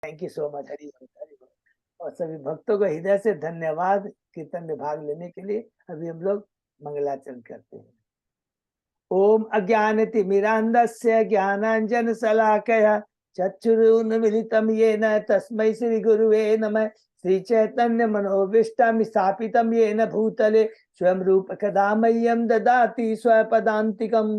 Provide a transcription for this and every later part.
Thank you so much. Hari बोल, हरि बोल। और सभी भक्तों को हृदय से धन्यवाद कीर्तन में भाग लेने के लिए। अभी हम लोग मंगलाचरण करते हैं। ओम अज्ञानतिमिरान्धस्य ज्ञानाञ्जनशलाकया चक्षुरुन्मीलितं येन तस्मै श्रीगुरुवे नमः। श्रीचैतन्यमनोभीष्टं स्थापितं येन भूतले स्वयं रूपकदा मह्यं ददाति स्वपदान्तिकं।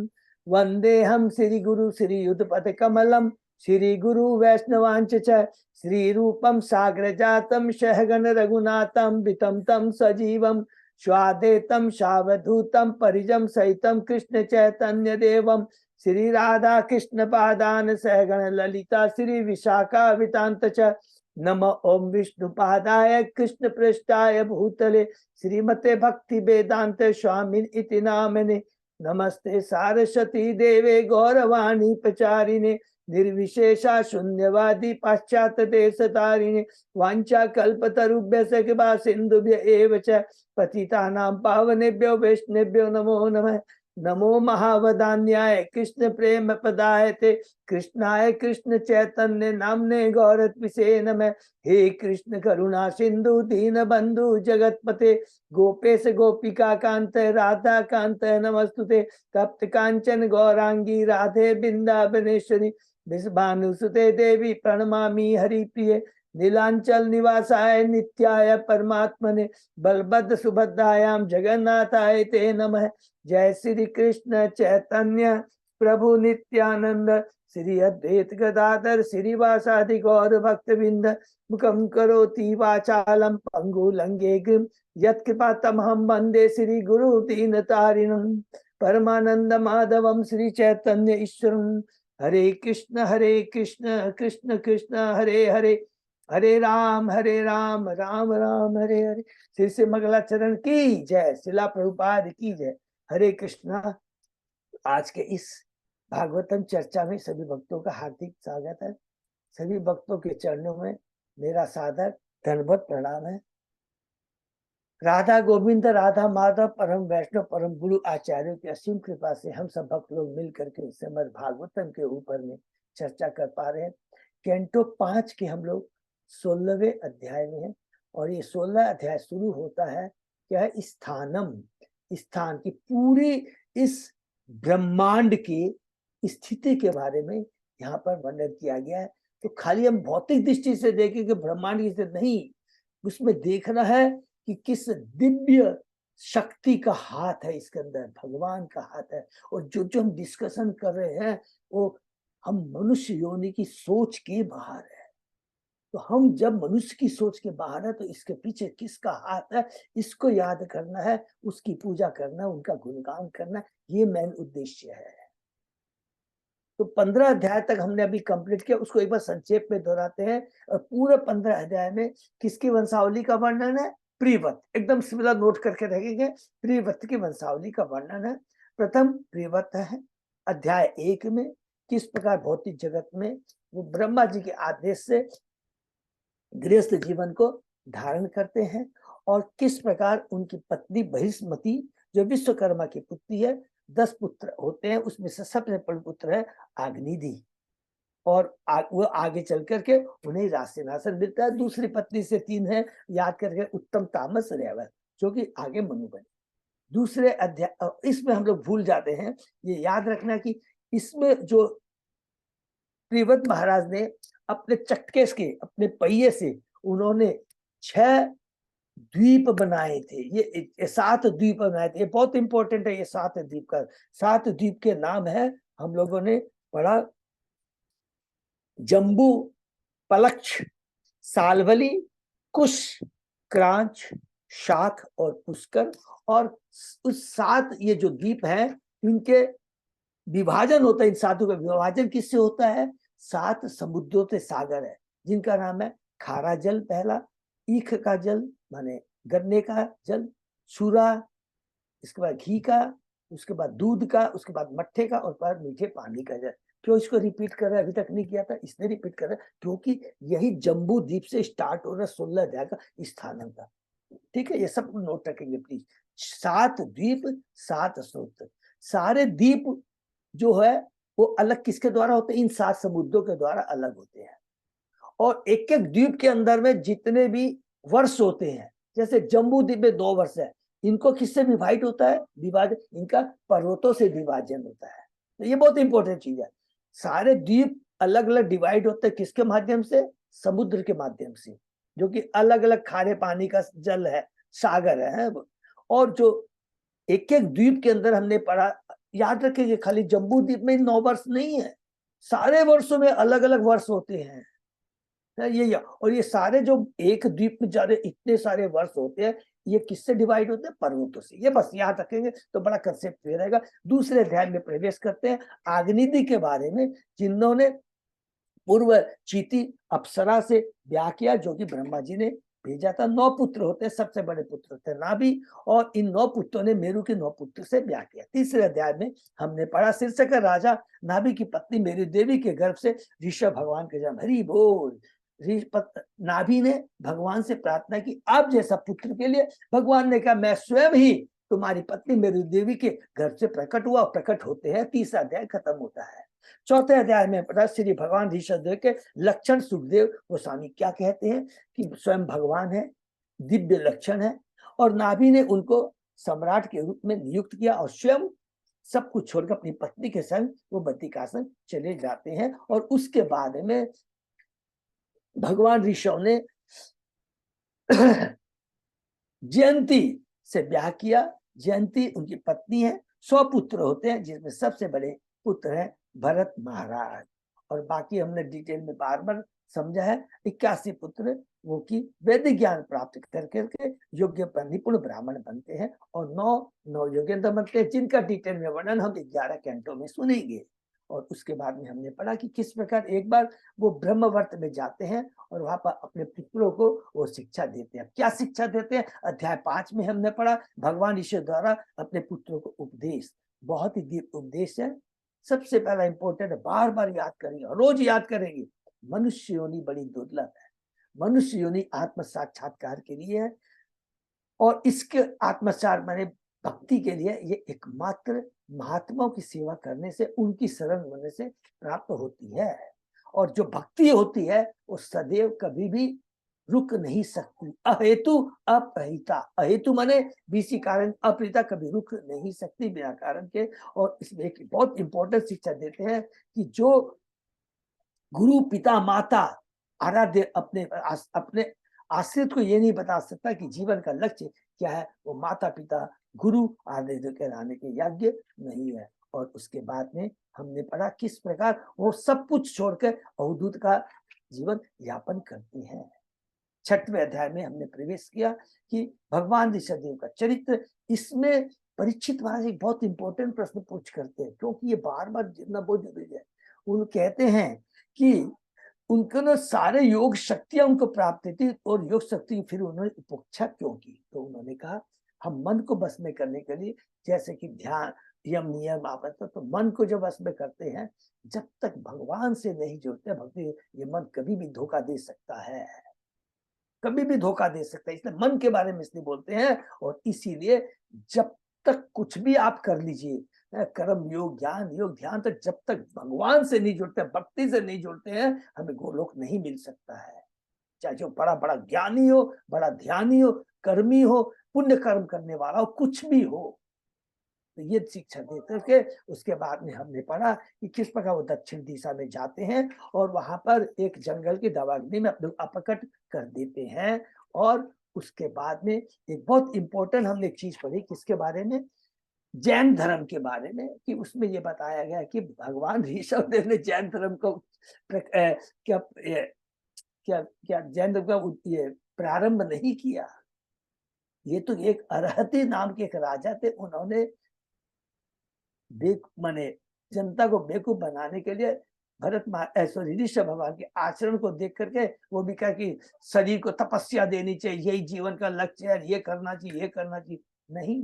वन्देऽहं श्रीगुरु श्रीयुतपथकमलं श्रीगुरु वैष्णवांच च श्रीरूपं साग्रजातं सहगण रघुनाथं वितं तं सजीवं स्वादेतं सावधूतं परिजं सहितं कृष्ण चैतन्य देवं श्री राधा कृष्ण पादान सहगण ललिता श्री विशाखा वितांत च। नम ओम विष्णुपादाय कृष्ण पृष्ठाय भूतले श्रीमते भक्ति वेदांत स्वामिन इति नामने। नमस्ते सारस्वती देवे गौरवाणी प्रचारिणे निर्विशेषा शून्यवादी पाश्चात्य देश तारिणे वांछा कल्पतरुभ्यश्च कृपा सिन्धुभ्य एव च पतितानां पावनेभ्यो वैष्णवेभ्यो नमो नमः। नमो महावदान्याय कृष्ण प्रेम पदाय ते कृष्णाय कृष्ण चैतन्य नामने गौरत्विषे नमः। हे कृष्ण करुणा सिंधु दीन बंधु जगतपते गोपेश गोपिका कांत राधा कांत नमस्तुते। तप्त कांचन गौरांगी राधे वृंदावनेश्वरी विषभानुसुते देवी प्रणमामि हरिप्रिये। नीलांचल निवासाय नित्याय परमात्मने बलभद्र सुभद्रायां जगन्नाथाय ते नमः। जय श्री कृष्ण चैतन्य प्रभु नित्यानंद श्री अद्वैत गदाधर श्रीवासादि गौर भक्तवृंद मुखम करोति वाचालम पंगु लंघेगिं यत्कृपा तमहं वंदे श्री गुरु दीनतारिणं परमानंद माधवम श्री चैतन्य ईश्वरं। हरे कृष्ण कृष्ण कृष्ण हरे हरे हरे राम राम राम हरे हरे। श्री श्री मंगलाचरण की जय। शिला प्रभुपाद की जय। हरे कृष्णा। आज के इस भागवतम चर्चा में सभी भक्तों का हार्दिक स्वागत है। सभी भक्तों के चरणों में मेरा सादर धन्यवाद प्रणाम है। राधा गोविंद राधा माधव परम वैष्णव परम गुरु आचार्यों की असीम कृपा से हम सब भक्त लोग मिल करके इस समय भागवतम के ऊपर में चर्चा कर पा रहे हैं। कैंटो 5 के हम लोग 16वें अध्याय में हैं और ये 16 अध्याय शुरू होता है क्या है, स्थानम, स्थान की पूरी इस ब्रह्मांड की स्थिति के बारे में यहाँ पर वर्णन किया गया है। तो खाली हम भौतिक दृष्टि से देखें कि ब्रह्मांड की स्थिति नहीं, उसमें देखना है कि किस दिव्य शक्ति का हाथ है इसके अंदर, भगवान का हाथ है। और जो जो हम डिस्कशन कर रहे हैं वो हम मनुष्य योनि की सोच के बाहर है। तो हम जब मनुष्य की सोच के बाहर है तो इसके पीछे किसका हाथ है इसको याद करना है, उसकी पूजा करना, उनका गुणगान करना, ये मेन उद्देश्य है। तो 15 अध्याय तक हमने अभी कंप्लीट किया, उसको एक बार संक्षेप में दोहराते हैं। और पूरे 15 अध्याय में किसकी वंशावली का वर्णन है? प्रियव्रत। एकदम सिमिलर नोट करके रखेंगे। प्रियव्रत की वंशावली का वर्णन है। प्रथम प्रियव्रत है अध्याय 1 में किस प्रकार भौतिक जगत में वो ब्रह्मा जी के आदेश से गृहस्थ जीवन को धारण करते हैं और किस प्रकार उनकी पत्नी बहिष्मति जो विश्वकर्मा की पुत्री है, 10 पुत्र होते हैं, उसमें से सबसे बड़ा पुत्र है अग्निधि। और वो आगे चल करके उन्हें राज सिंहासन मिलता है। दूसरी पत्नी से 3 है, याद करके उत्तम तामस रेवत, जो कि आगे मनु बने। दूसरे अध्याय इसमें हम लोग भूल जाते हैं, ये याद रखना कि इसमें जो प्रियव्रत महाराज ने अपने चटके के अपने पहिए से उन्होंने 6 द्वीप बनाए थे। ये 7 द्वीप बनाए थे। ये बहुत इंपॉर्टेंट है। ये 7 द्वीप का 7 द्वीप के नाम है, हम लोगों ने पढ़ा, जम्बू, पलक्ष, सालवली, कुश, क्रांच, शाख और पुष्कर। और उस 7 ये जो द्वीप हैं इनके विभाजन होता है। इन 7 का विभाजन किससे होता है? 7 समुद्रों से सागर है जिनका नाम है खारा जल पहला, ईख का जल माने गन्ने का जल, सूरा, इसके बाद घी का, उसके बाद दूध का, उसके बाद मट्ठे का और बाद मीठे पानी का जल। क्यों इसको रिपीट कर रहा है? अभी तक नहीं किया था, इसने रिपीट कर रहा है क्योंकि यही जम्बू द्वीप से स्टार्ट हो रहा है 16 अध्याय का स्थान का। ठीक है, ये सब नोट रखेंगे प्लीज। 7 द्वीप 7 स्रोत। सारे द्वीप जो है वो अलग किसके द्वारा होते हैं? इन 7 समुद्रों के द्वारा अलग होते हैं। और एक एक द्वीप के अंदर में जितने भी वर्ष होते हैं, जैसे जम्बू द्वीप में 2 वर्ष है, इनको किससे डिवाइड होता है, विभाजन इनका पर्वतों से विभाजन होता है। तो ये बहुत इंपॉर्टेंट चीज है। सारे द्वीप अलग अलग डिवाइड होते हैं किसके माध्यम से, समुद्र के माध्यम से, जो कि अलग अलग खारे पानी का जल है, सागर है। और जो एक एक द्वीप के अंदर हमने पढ़ा, याद रखिए खाली जम्बू द्वीप में 9 वर्ष नहीं है, सारे वर्षों में अलग अलग वर्ष होते हैं। ये और ये सारे जो एक द्वीप में जा रहे इतने सारे वर्ष होते हैं, ये किससे डिवाइड होते हैं, पर्वतों से। ये बस याद रखेंगे तो बड़ा कंसेप्ट क्लियर रहेगा। दूसरे अध्याय में प्रवेश करते हैं अग्निदि के बारे में, जिन्होंने पूर्व चीती अप्सरा से ब्याह किया, जो कि ब्रह्मा जी ने भेजा था। 9 पुत्र होते हैं, सबसे बड़े पुत्र थे नाभि, और इन 9 पुत्रों ने मेरु के 9 पुत्र से ब्याह किया। तीसरे अध्याय में हमने पढ़ा शीर्षक है राजा नाभि की पत्नी मेरु देवी के गर्भ से ऋषभ भगवान के जन्म। हरि बोल। नाभि ने भगवान से प्रार्थना की, आप जैसा पुत्र के लिए। भगवान ने कहा मैं स्वयं ही तुम्हारी पत्नी मेरु देवी के गर्भ से प्रकट हुआ, प्रकट होते हैं। तीसरा अध्याय खत्म होता है। चौथे अध्याय में पता श्री भगवान ऋषभदेव के लक्षण सुखदेव गोस्वामी क्या कहते हैं कि स्वयं भगवान है, दिव्य लक्षण है, और नाभि ने उनको सम्राट के रूप में नियुक्त किया, और स्वयं सब कुछ छोड़कर अपनी पत्नी के संग वो बद्रिकाश्रम चले जाते हैं। और उसके बाद में भगवान ऋषभ ने जयंती से ब्याह किया। जयंती उनकी पत्नी है। 100 पुत्र होते हैं, जिसमें सबसे बड़े पुत्र हैं भरत महाराज, और बाकी हमने डिटेल में बार बार समझा है। 81 पुत्र वो की वैदिक ज्ञान प्राप्त करके योग्य पर निपुण ब्राह्मण बनते हैं, और 9 योगेंद्र बनते हैं, जिनका डिटेल में वर्णन हम 11 कैंटों में सुनेंगे। और उसके बाद में हमने पढ़ा कि किस प्रकार एक बार वो ब्रह्मवर्त में जाते हैं और वहां पर अपने पुत्रों को वो शिक्षा देते हैं। क्या शिक्षा देते हैं, अध्याय 5 में हमने पढ़ा भगवान ईश्वर द्वारा अपने पुत्रों को उपदेश। बहुत ही दीप उपदेश है। सबसे पहला इंपॉर्टेंट, बार बार याद करेंगे और रोज याद करेंगे, मनुष्य योनि बड़ी दुर्लभ है। मनुष्य योनि आत्म साक्षात्कार के लिए है, और इसके आत्मसार माने भक्ति के लिए ये एकमात्र महात्माओं की सेवा करने से, उनकी शरण होने से प्राप्त होती है। और जो भक्ति होती है वो सदैव कभी भी रुक नहीं सकती। अहेतु अपहिता, अहेतु माने बीसी कारण, अपहिता कभी रुक नहीं सकती बिना कारण के। और इसमें एक बहुत इंपॉर्टेंट शिक्षा देते हैं कि जो गुरु पिता माता आराध्य अपने आश्रित को ये नहीं बता सकता कि जीवन का लक्ष्य क्या है, वो माता पिता गुरु आराध्य के रहने के योग्य नहीं है। और उसके बाद में हमने पढ़ा किस प्रकार वो सब कुछ छोड़कर अवधूत का जीवन यापन करती हैं। 6वें अध्याय में हमने प्रवेश किया कि भगवान ऋषभदेव का चरित्र। इसमें परीक्षित महाराज एक बहुत इंपॉर्टेंट प्रश्न पूछ करते हैं, क्योंकि ये बार बार जितना बहुत जरूरी है। उन कहते हैं कि उनको ना सारे योग शक्तियां उनको प्राप्त थी, और योग शक्ति फिर उन्होंने उपेक्षा क्यों की, तो उन्होंने कहा हम मन को बस में करने के लिए, जैसे कि ध्यान यम नियम आपत्त, तो मन को जब बस में करते हैं, जब तक भगवान से नहीं जुड़ते भक्ति, ये मन कभी भी धोखा दे सकता है, कभी भी धोखा दे सकता है। इसलिए मन के बारे में इसलिए बोलते हैं। और इसीलिए जब तक कुछ भी आप कर लीजिए, कर्म योग ज्ञान योग ध्यान, तक जब तक भगवान से नहीं जुड़ते, भक्ति से नहीं जुड़ते हैं, हमें गोलोक नहीं मिल सकता है। चाहे जो बड़ा बड़ा ज्ञानी हो, बड़ा ध्यानी हो, कर्मी हो, पुण्य कर्म करने वाला हो, कुछ भी हो। तो ये शिक्षा दे करके उसके बाद में हमने पढ़ा कि किस प्रकार वो दक्षिण दिशा में जाते हैं, और वहां पर एक जंगल की दवाग्नि में अपने अपकट कर देते हैं। और उसके बाद में एक बहुत इंपॉर्टेंट हमने एक चीज पढ़ी, किसके बारे में, जैन धर्म के बारे में, कि उसमें ये बताया गया कि भगवान ऋषभदेव ने जैन धर्म को क्या क्या क्या जैन धर्म का ये प्रारंभ नहीं किया। ये तो एक अरहती नाम के एक राजा थे, उन्होंने माने जनता को बेवकूफ बनाने के लिए ऋषभ भगवान के आचरण को देख करके वो भी कहा कि शरीर को तपस्या देनी चाहिए, यही जीवन का लक्ष्य है, ये करना चाहिए, ये करना चाहिए। नहीं,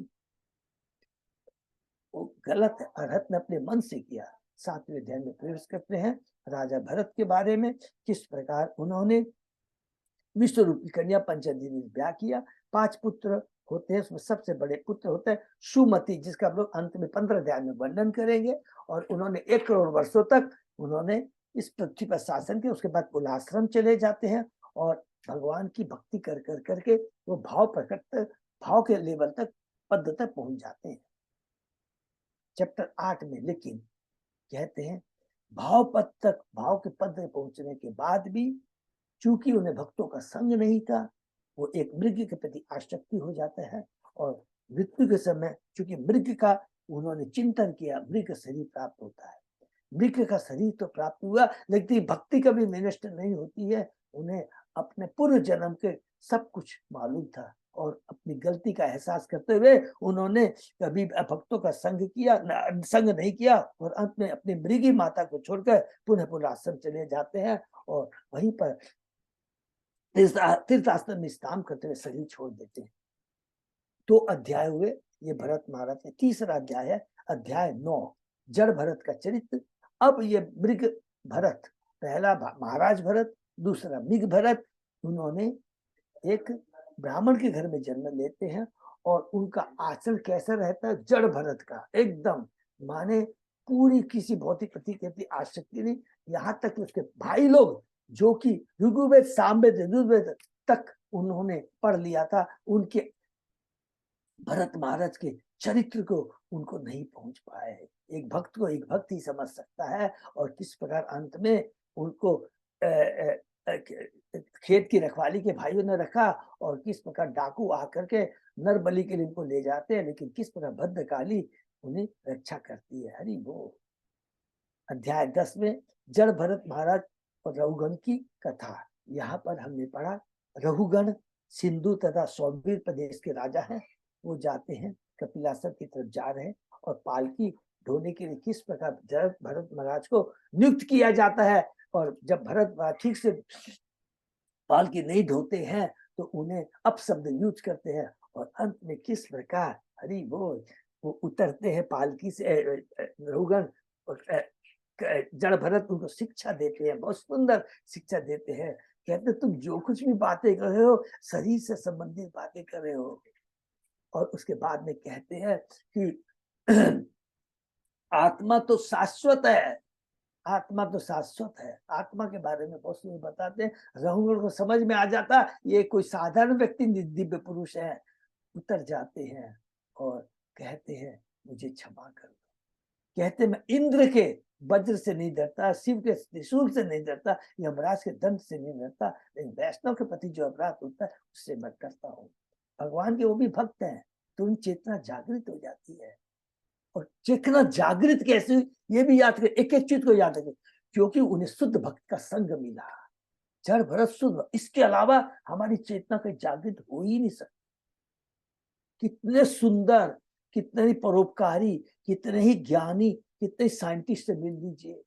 वो गलत है। अरहत ने अपने मन से किया। 7वें अध्याय में प्रवेश करते हैं राजा भरत के बारे में, किस प्रकार उन्होंने विश्व रूपी कन्या पंचदी में ब्याह किया। 5 पुत्र होते हैं, उसमें सबसे बड़े पुत्र होते हैं सुमति, जिसका हम लोग अंत में 15 अध्याय में वर्णन करेंगे। और उन्होंने 1 करोड़ वर्षों तक उन्होंने इस पृथ्वी पर शासन के, उसके बाद कुलाश्रम चले जाते हैं और भगवान की भक्ति कर कर करके वो भाव के लेवल तक, पद तक पहुंच जाते हैं। चैप्टर 8 में लेकिन कहते हैं भाव के पद तक पहुंचने के बाद भी चूंकि उन्हें भक्तों का संग नहीं था, वो एक मृग के प्रति आसक्ति हो जाता है और मृत्यु के समय चूंकि मृग का उन्होंने चिंतन किया, मृग शरीर प्राप्त होता है। मृग का शरीर तो प्राप्त हुआ, लेकिन भक्ति कभी मिनिस्टर नहीं होती है। उन्हें अपने पूर्व जन्म के सब कुछ मालूम था और अपनी गलती का एहसास करते हुए उन्होंने कभी भक्तों का संग नहीं किया और अंत में अपनी मृगी माता को छोड़कर पुनः आश्रम चले जाते हैं और वहीं पर तीर्थ आश्रम में स्नान करते हुए शरीर छोड़ देते हैं। 2 अध्याय हुए ये भरत महाराज के। तीसरा अध्याय है अध्याय 9, जड़ भरत का चरित्र। अब ये मृग भरत, पहला महाराज भरत, दूसरा मृग भरत, उन्होंने एक ब्राह्मण के घर में जन्म लेते हैं और उनका आचरण कैसा रहता है, जड़ भरत का एकदम, माने पूरी किसी भौतिक प्रति के प्रति आसक्ति नहीं। यहाँ तक उसके भाई लोग जो कि ऋग्वेद सामवेद यजुर्वेद तक उन्होंने पढ़ लिया था, उनके भरत महाराज के चरित्र को उनको नहीं पहुंच पाए। एक भक्त को एक भक्त ही समझ सकता है और किस प्रकार अंत में उनको खेत की रखवाली के भाइयों ने रखा और किस प्रकार डाकू आकर के नर बलि के लिए उनको ले जाते हैं, लेकिन किस प्रकार भद्रकाली उन्हें रक्षा करती है। हरि बोल। अध्याय 10 में जड़ भरत महाराज और रघुगण की कथा। यहाँ पर हमने पढ़ा रघुगण सिंधु तथा सौवीर प्रदेश के राजा हैं। वो जाते हैं कपिलाश्वर की तरफ जा रहे हैं और पालकी ढोने के लिए किस प्रकार जड़ भरत महाराज को नियुक्त किया जाता है और जब भरत ठीक से पालकी नहीं ढोते हैं तो उन्हें अपशब्द यूज करते हैं और अंत में किस प्रकार हरि बोल वो उतरते हैं पालकी से। रघुगण और जड़ भरत उनको शिक्षा देते हैं, बहुत सुंदर शिक्षा देते हैं। कहते तुम जो कुछ भी बातें कर रहे हो शरीर से संबंधित बातें कर रहे हो। और उसके बाद में कहते हैं कि आत्मा तो शाश्वत है, आत्मा तो शाश्वत है। आत्मा के बारे में बहुत सुंदर बताते हैं। रघुगण को समझ में आ जाता ये कोई साधारण व्यक्ति दिव्य पुरुष है। उतर जाते हैं और कहते हैं मुझे क्षमा कर दो। कहते मैं इंद्र के वज्र से नहीं डरता, शिव के त्रिशूल से नहीं डरता, यमराज के दंड से नहीं डरता, लेकिन वैष्णव के प्रति जो अपराध होता है उससे मैं करता हूँ। भगवान के वो भी भक्त हैं तो उन चेतना जागृत हो जाती है। और चेतना जागृत कैसे ये भी याद करें, एक एक चीज को याद रखें, क्योंकि उन्हें शुद्ध भक्त का संग मिला। जड़ भरत शुद्ध, इसके अलावा हमारी चेतना कहीं जागृत हो ही नहीं सकती। कितने सुंदर, कितने ही परोपकारी, कितने ही ज्ञानी, कितने साइंटिस्ट से मिल लीजिए,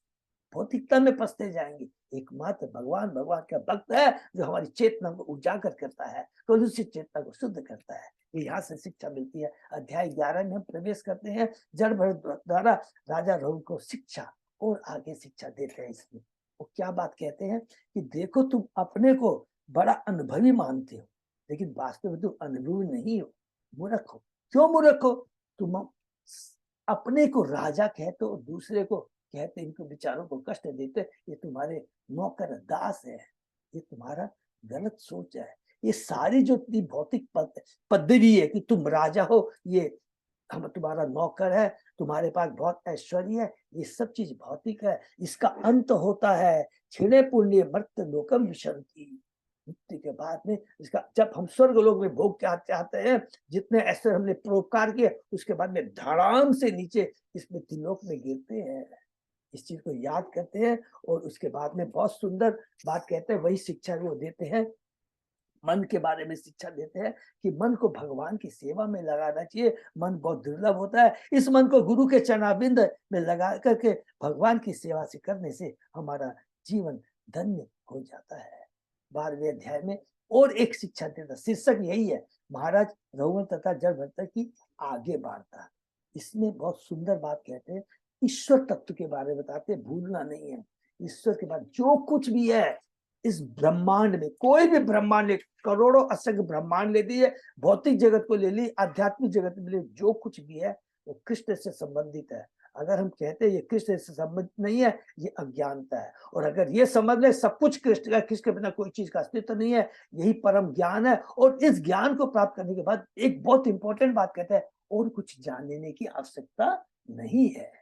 भौतिकता में फंसते जाएंगे। एकमात्र भगवान का भक्त है जो हमारी चेतना को उजागर करता है, कलुषित चेतना को शुद्ध करता है। यहाँ से शिक्षा मिलती है। अध्याय 11 में हम प्रवेश करते हैं। जड़ भरत द्वारा राजा रघु को शिक्षा और आगे शिक्षा देते हैं। इसमें वो क्या बात कहते हैं कि देखो तुम अपने को बड़ा अनुभवी मानते हो, लेकिन वास्तव में तुम अनुभवी नहीं हो, मूर्ख हो। क्यों मूर्ख हो? तुम अपने को राजा कहते हो, दूसरे को कहते इनको विचारों को कष्ट देते, ये तुम्हारे नौकर दास है, ये तुम्हारा गलत सोच है। ये सारी जो भौतिक पदवी है कि तुम राजा हो, ये हम तुम्हारा नौकर है, तुम्हारे पास बहुत ऐश्वर्य है, ये सब चीज भौतिक है। इसका अंत होता है क्षीणे पुण्य मर्त्य लोकम विशंति। मृत्यु के बाद में इसका, जब हम स्वर्ग लोक में भोग चाहते हैं, जितने ऐश्वर्य हमने परोपकार किए, उसके बाद में धड़ाम से नीचे इस मृत्युलोक में गिरते हैं। इस चीज को याद करते हैं और उसके बाद में बहुत सुंदर बात कहते हैं, वही शिक्षा वो देते हैं। मन के बारे में शिक्षा देते हैं कि मन को भगवान की सेवा में लगाना चाहिए। मन बहुत दुर्लभ होता है, इस मन को गुरु के चरणारविंद में लगा करके भगवान की सेवा से करने से हमारा जीवन धन्य हो जाता है। 12वें अध्याय में और एक शिक्षा देता, शीर्षक यही है, महाराज रघुगण तथा जड़ भरत की आगे वार्ता। इसमें बहुत सुंदर बात कहते हैं, ईश्वर तत्व के बारे में बताते, भूलना नहीं है। ईश्वर के बाद जो कुछ भी है इस ब्रह्मांड में, कोई भी ब्रह्मांड ले, करोड़ों असंख्य ब्रह्मांड ले दिए, भौतिक जगत को ले ली, आध्यात्मिक जगत में ले, जो कुछ भी है वो कृष्ण से संबंधित है। अगर हम कहते हैं ये कृष्ण से संबंधित नहीं है, ये अज्ञानता है। और अगर ये समझ ले सब कुछ कृष्ण का, कृष्ण के बिना कोई चीज का अस्तित्व नहीं है, यही परम ज्ञान है। और इस ज्ञान को प्राप्त करने के बाद एक बहुत इंपॉर्टेंट बात कहते हैं, और कुछ जानने की आवश्यकता नहीं है,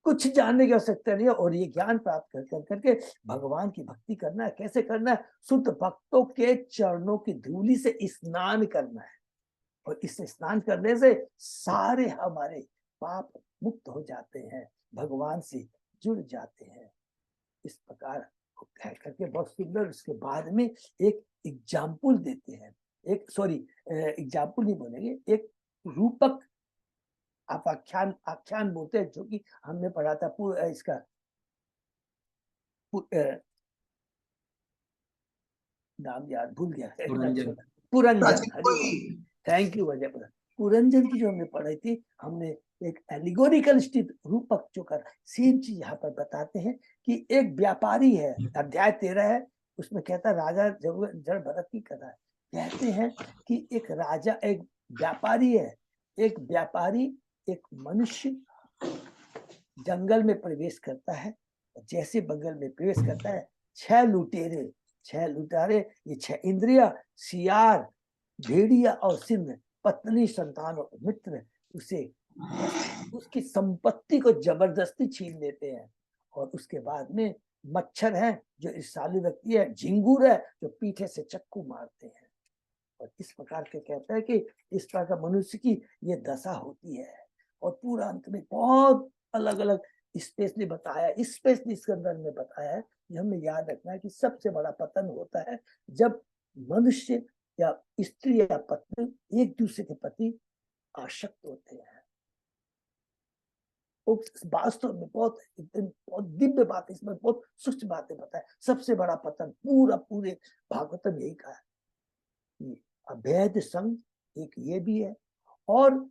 कुछ जानने की आवश्यकता नहीं है। और ये ज्ञान प्राप्त कर करके भगवान की भक्ति करना है। कैसे करना है? शुद्ध भक्तों के चरणों की धूलि से स्नान करना है, और इस स्नान करने से सारे हमारे पाप मुक्त हो जाते हैं, भगवान से जुड़ जाते हैं। इस प्रकार कह करके बहुत सुंदर उसके बाद में एक एग्जाम्पल देते हैं, एक सॉरी एग्जाम्पल नहीं बोलेंगे, एक रूपक आप आख्यान आख्यान बोलते हैं, जो कि हमने पढ़ा था इसका नाम याद भूल गया है, पुरंजन। Thank you Ajay. पुरंजन की जो हमने पढ़ी थी, हमने एक एलिगोरिकल स्थित रूपक जो कर सेम चीज यहाँ पर बताते हैं कि एक व्यापारी है, अध्याय 13 है, उसमें कहता है राजा जड़ भरत की कथा है। कहते हैं कि एक राजा, एक व्यापारी है, एक व्यापारी एक मनुष्य जंगल में प्रवेश करता है। जैसे बंगल में प्रवेश करता है, 6 लुटेरे, ये 6 इंद्रिया, सियार, भेड़िया और सिंह, पत्नी, संतान और मित्र उसे उसकी संपत्ति को जबरदस्ती छीन लेते हैं। और उसके बाद में मच्छर है जो ईर्ष्यालु व्यक्ति है, झिंगूर है जो पीठे से चक्कू मारते हैं। और इस प्रकार के कहते हैं कि इस प्रकार का मनुष्य की ये दशा होती है। और पूरा अंत में बहुत अलग अलग स्पेशली बताया, स्पेशली इसके अंदर में बताया है, ये हमें याद रखना है कि सबसे बड़ा पतन होता है जब मनुष्य या स्त्री या पत्नी एक दूसरे के प्रति आसक्त होते हैं। वास्तव में बहुत दिव्य बात, इसमें बहुत सूक्ष्म बातें बताए। सबसे बड़ा पतन पूरे भागवतम यही कहा है, अवैध संग एक ये भी है, और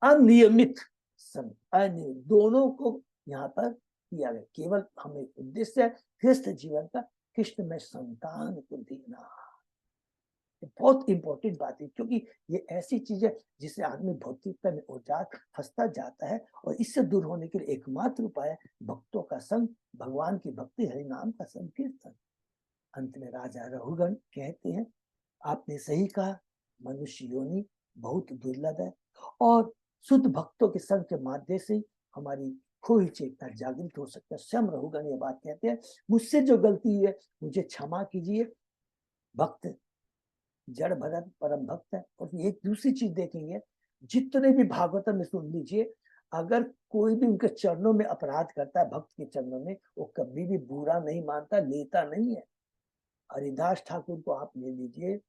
अनियमित संग, अनियमित, दोनों को यहाँ पर किया गया। केवल हमें उद्देश्य है कृष्ण जीवन का, कृष्ण में संतान को देना। बहुत इंपॉर्टेंट बात है, क्योंकि ये ऐसी चीज है जिससे आदमी भौतिकता में उजाड़ फंसता जाता है। और इससे दूर होने के लिए एकमात्र उपाय है भक्तों का संग, भगवान की भक्ति, हरि नाम का संकीर्तन। अंत में राजा रघुगण कहते हैं, आपने सही कहा, मनुष्य योनि बहुत दुर्लभ है, और शुद्ध भक्तों के संग के माध्यम से हमारी खोई चेतना जागृत हो सकता है। स्वयं रघुगण ये बात कहते हैं, मुझसे जो गलती है मुझे क्षमा कीजिए। भक्त जड़ भरत परम भक्त है। और एक दूसरी चीज देखेंगे, जितने भी भागवतम में सुन लीजिए, अगर कोई भी उनके चरणों में अपराध करता है, भक्त के चरणों में, वो कभी भी बुरा नहीं मानता, लेता नहीं है। हरिदास ठाकुर को आप ले लीजिए,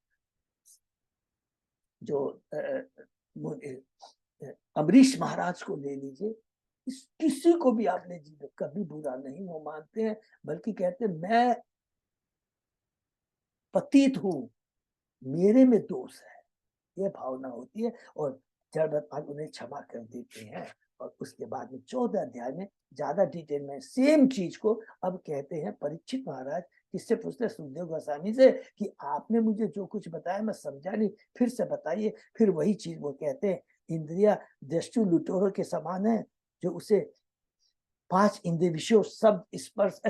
जो अमरीश महाराज को ले लीजिए, किसी को भी आप ले लीजिए, कभी बुरा नहीं वो मानते हैं, बल्कि कहते हैं मैं पतित हूं, मेरे में दोष है, ये भावना होती है। और जड़ उन्हें क्षमा कर देते हैं। और उसके बाद में 14 अध्याय में ज्यादा डिटेल में सेम चीज को अब कहते हैं परीक्षित महाराज। किससे पूछते हैं? सुखदेव गोस्वामी से, कि आपने मुझे जो कुछ बताया मैं समझा नहीं, फिर से बताइए। फिर वही चीज वो कहते हैं, इंद्रिया दृष्टि लुटेरों के समान है, जो उसे 5 इंद्रिय विषयों, शब्द, स्पर्श,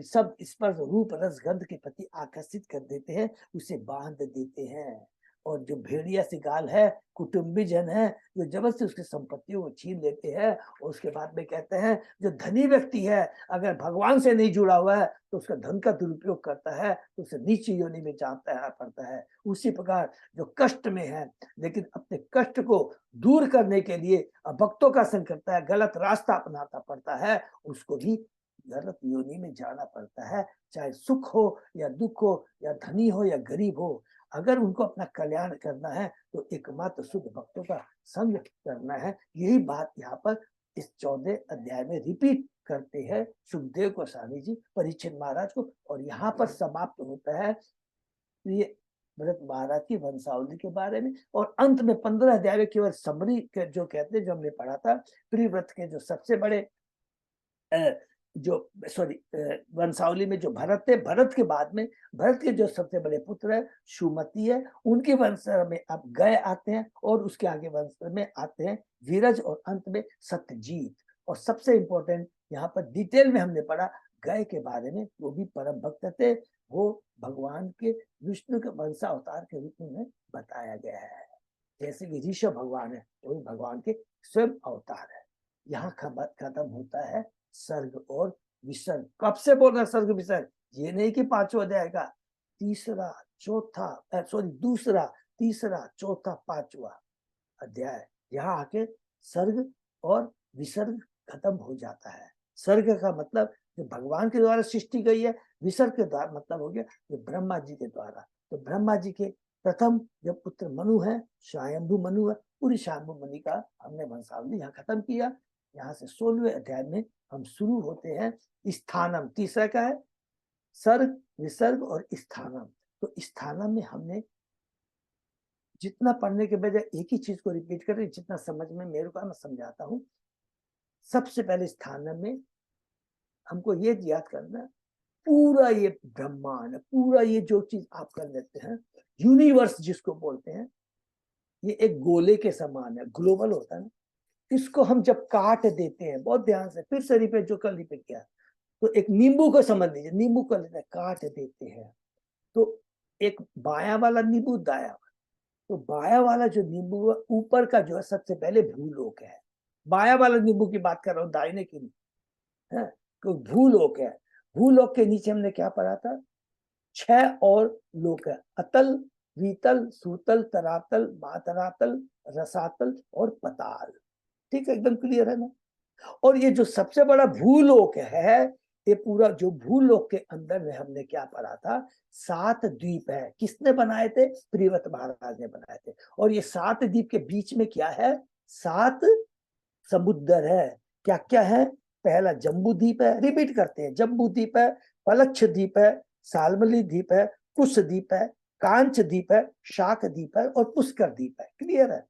सब स्पर्श, रूप, रस, गंध के प्रति आकर्षित कर देते हैं, उसे बांध देते हैं। और जो भेड़िया सिगाल है, कुटुंबी जन है, जो जबरदस्ती उसकी संपत्तियों को छीन लेते हैं। और उसके बाद में कहते हैं, जो धनी व्यक्ति है, अगर भगवान से नहीं जुड़ा हुआ है तो उसका धन का दुरुपयोग करता है, तो उसे नीच योनि में जाना पड़ता है। उसी प्रकार जो कष्ट में है, लेकिन अपने कष्ट को दूर करने के लिए भक्तों का संग करता है, गलत रास्ता अपनाता पड़ता है, उसको भी गलत योनि में जाना पड़ता है। चाहे सुख हो या दुख हो, या धनी हो या गरीब हो, अगर उनको अपना कल्याण करना है तो एकमात्र शुद्ध भक्तों का संग करना है। यही बात यहाँ पर इस 14 अध्याय में रिपीट करते हैं सुखदेव गोस्वामी जी परीक्षित महाराज को। और यहाँ पर समाप्त होता है ये भरत महाराज की वंशावली के बारे में। और अंत में 15 अध्याय में केवल समरी के जो कहते हैं, जो हमने पढ़ा था, प्रियव्रत के जो सबसे बड़े जो सॉरी वंशावली में जो भरत थे, भरत के बाद में भरत के जो सबसे बड़े पुत्र है सुमति है, उनके वंश में अब गय आते हैं, और उसके आगे वंश में आते हैं वीरज, और अंत में सत्यजीत। और सबसे इंपॉर्टेंट यहाँ पर डिटेल में हमने पढ़ा गय के बारे में, वो भी परम भक्त थे, वो भगवान के विष्णु के वंशावतार के रूप में बताया गया है। जैसे कि ऋषभ भगवान है, वो भगवान के स्वयं अवतार है। यहाँ खत्म होता है सर्ग और विसर्ग। कब से बोल रहा सर्ग विसर्ग? ये नहीं कि 5वां अध्याय का तीसरा चौथा सॉरी दूसरा तीसरा चौथा 5वां अध्याय, यहाँ आके सर्ग और विसर्ग खत्म हो जाता है। सर्ग का मतलब जो भगवान के द्वारा सृष्टि गई है, विसर्ग के द्वारा मतलब हो गया जो ब्रह्मा जी के द्वारा। तो ब्रह्मा जी के प्रथम जो पुत्र मनु है, स्वयंभू मनु है, पूरी स्वयंभू मनु का हमने वंशावली यहाँ खत्म किया। यहाँ से 16वें अध्याय में हम शुरू होते हैं स्थानम। तीसरा का है सर्ग, विसर्ग और स्थानम। तो स्थानम में हमने जितना पढ़ने के बजाय एक ही चीज को रिपीट कर रही, जितना समझ में मेरे को मैं समझाता हूँ। सबसे पहले स्थानम में हमको ये याद करना, पूरा ये ब्रह्मांड, पूरा ये जो चीज आप कर लेते हैं, यूनिवर्स जिसको बोलते हैं, ये एक गोले के समान है, ग्लोबल होता है ना। इसको हम जब काट देते हैं, बहुत ध्यान से फिर से रिपीट जो कल रिपीट किया, तो एक नींबू को समझ लीजिए, नींबू को लेते हैं काट देते हैं, तो एक बाया वाला नींबू, दाया वाला। तो बाया वाला जो नींबू है, ऊपर का जो है सबसे पहले भूलोक है। बाया वाला नींबू की बात कर रहा हूँ, दाहिने की नहीं है, तो भूलोक है। भूलोक के नीचे हमने क्या पढ़ा था? 6 और लोक है, अतल, वीतल, सूतल, तरातल, मातरातल, रसातल और पताल। ठीक है, एकदम क्लियर है ना। और ये जो सबसे बड़ा भूलोक है, ये पूरा जो भूलोक के अंदर में हमने क्या पढ़ा था? 7 द्वीप है। किसने बनाए थे? प्रियव्रत महाराज ने बनाए थे। और ये 7 द्वीप के बीच में क्या है? 7 समुद्र है। क्या क्या है? पहला जम्बू द्वीप है, रिपीट करते हैं, जम्बू द्वीप है, पलक्ष द्वीप है, सालमली द्वीप है, कुश द्वीप है, कांच द्वीप है, शाक द्वीप है और पुष्कर द्वीप है। क्लियर है?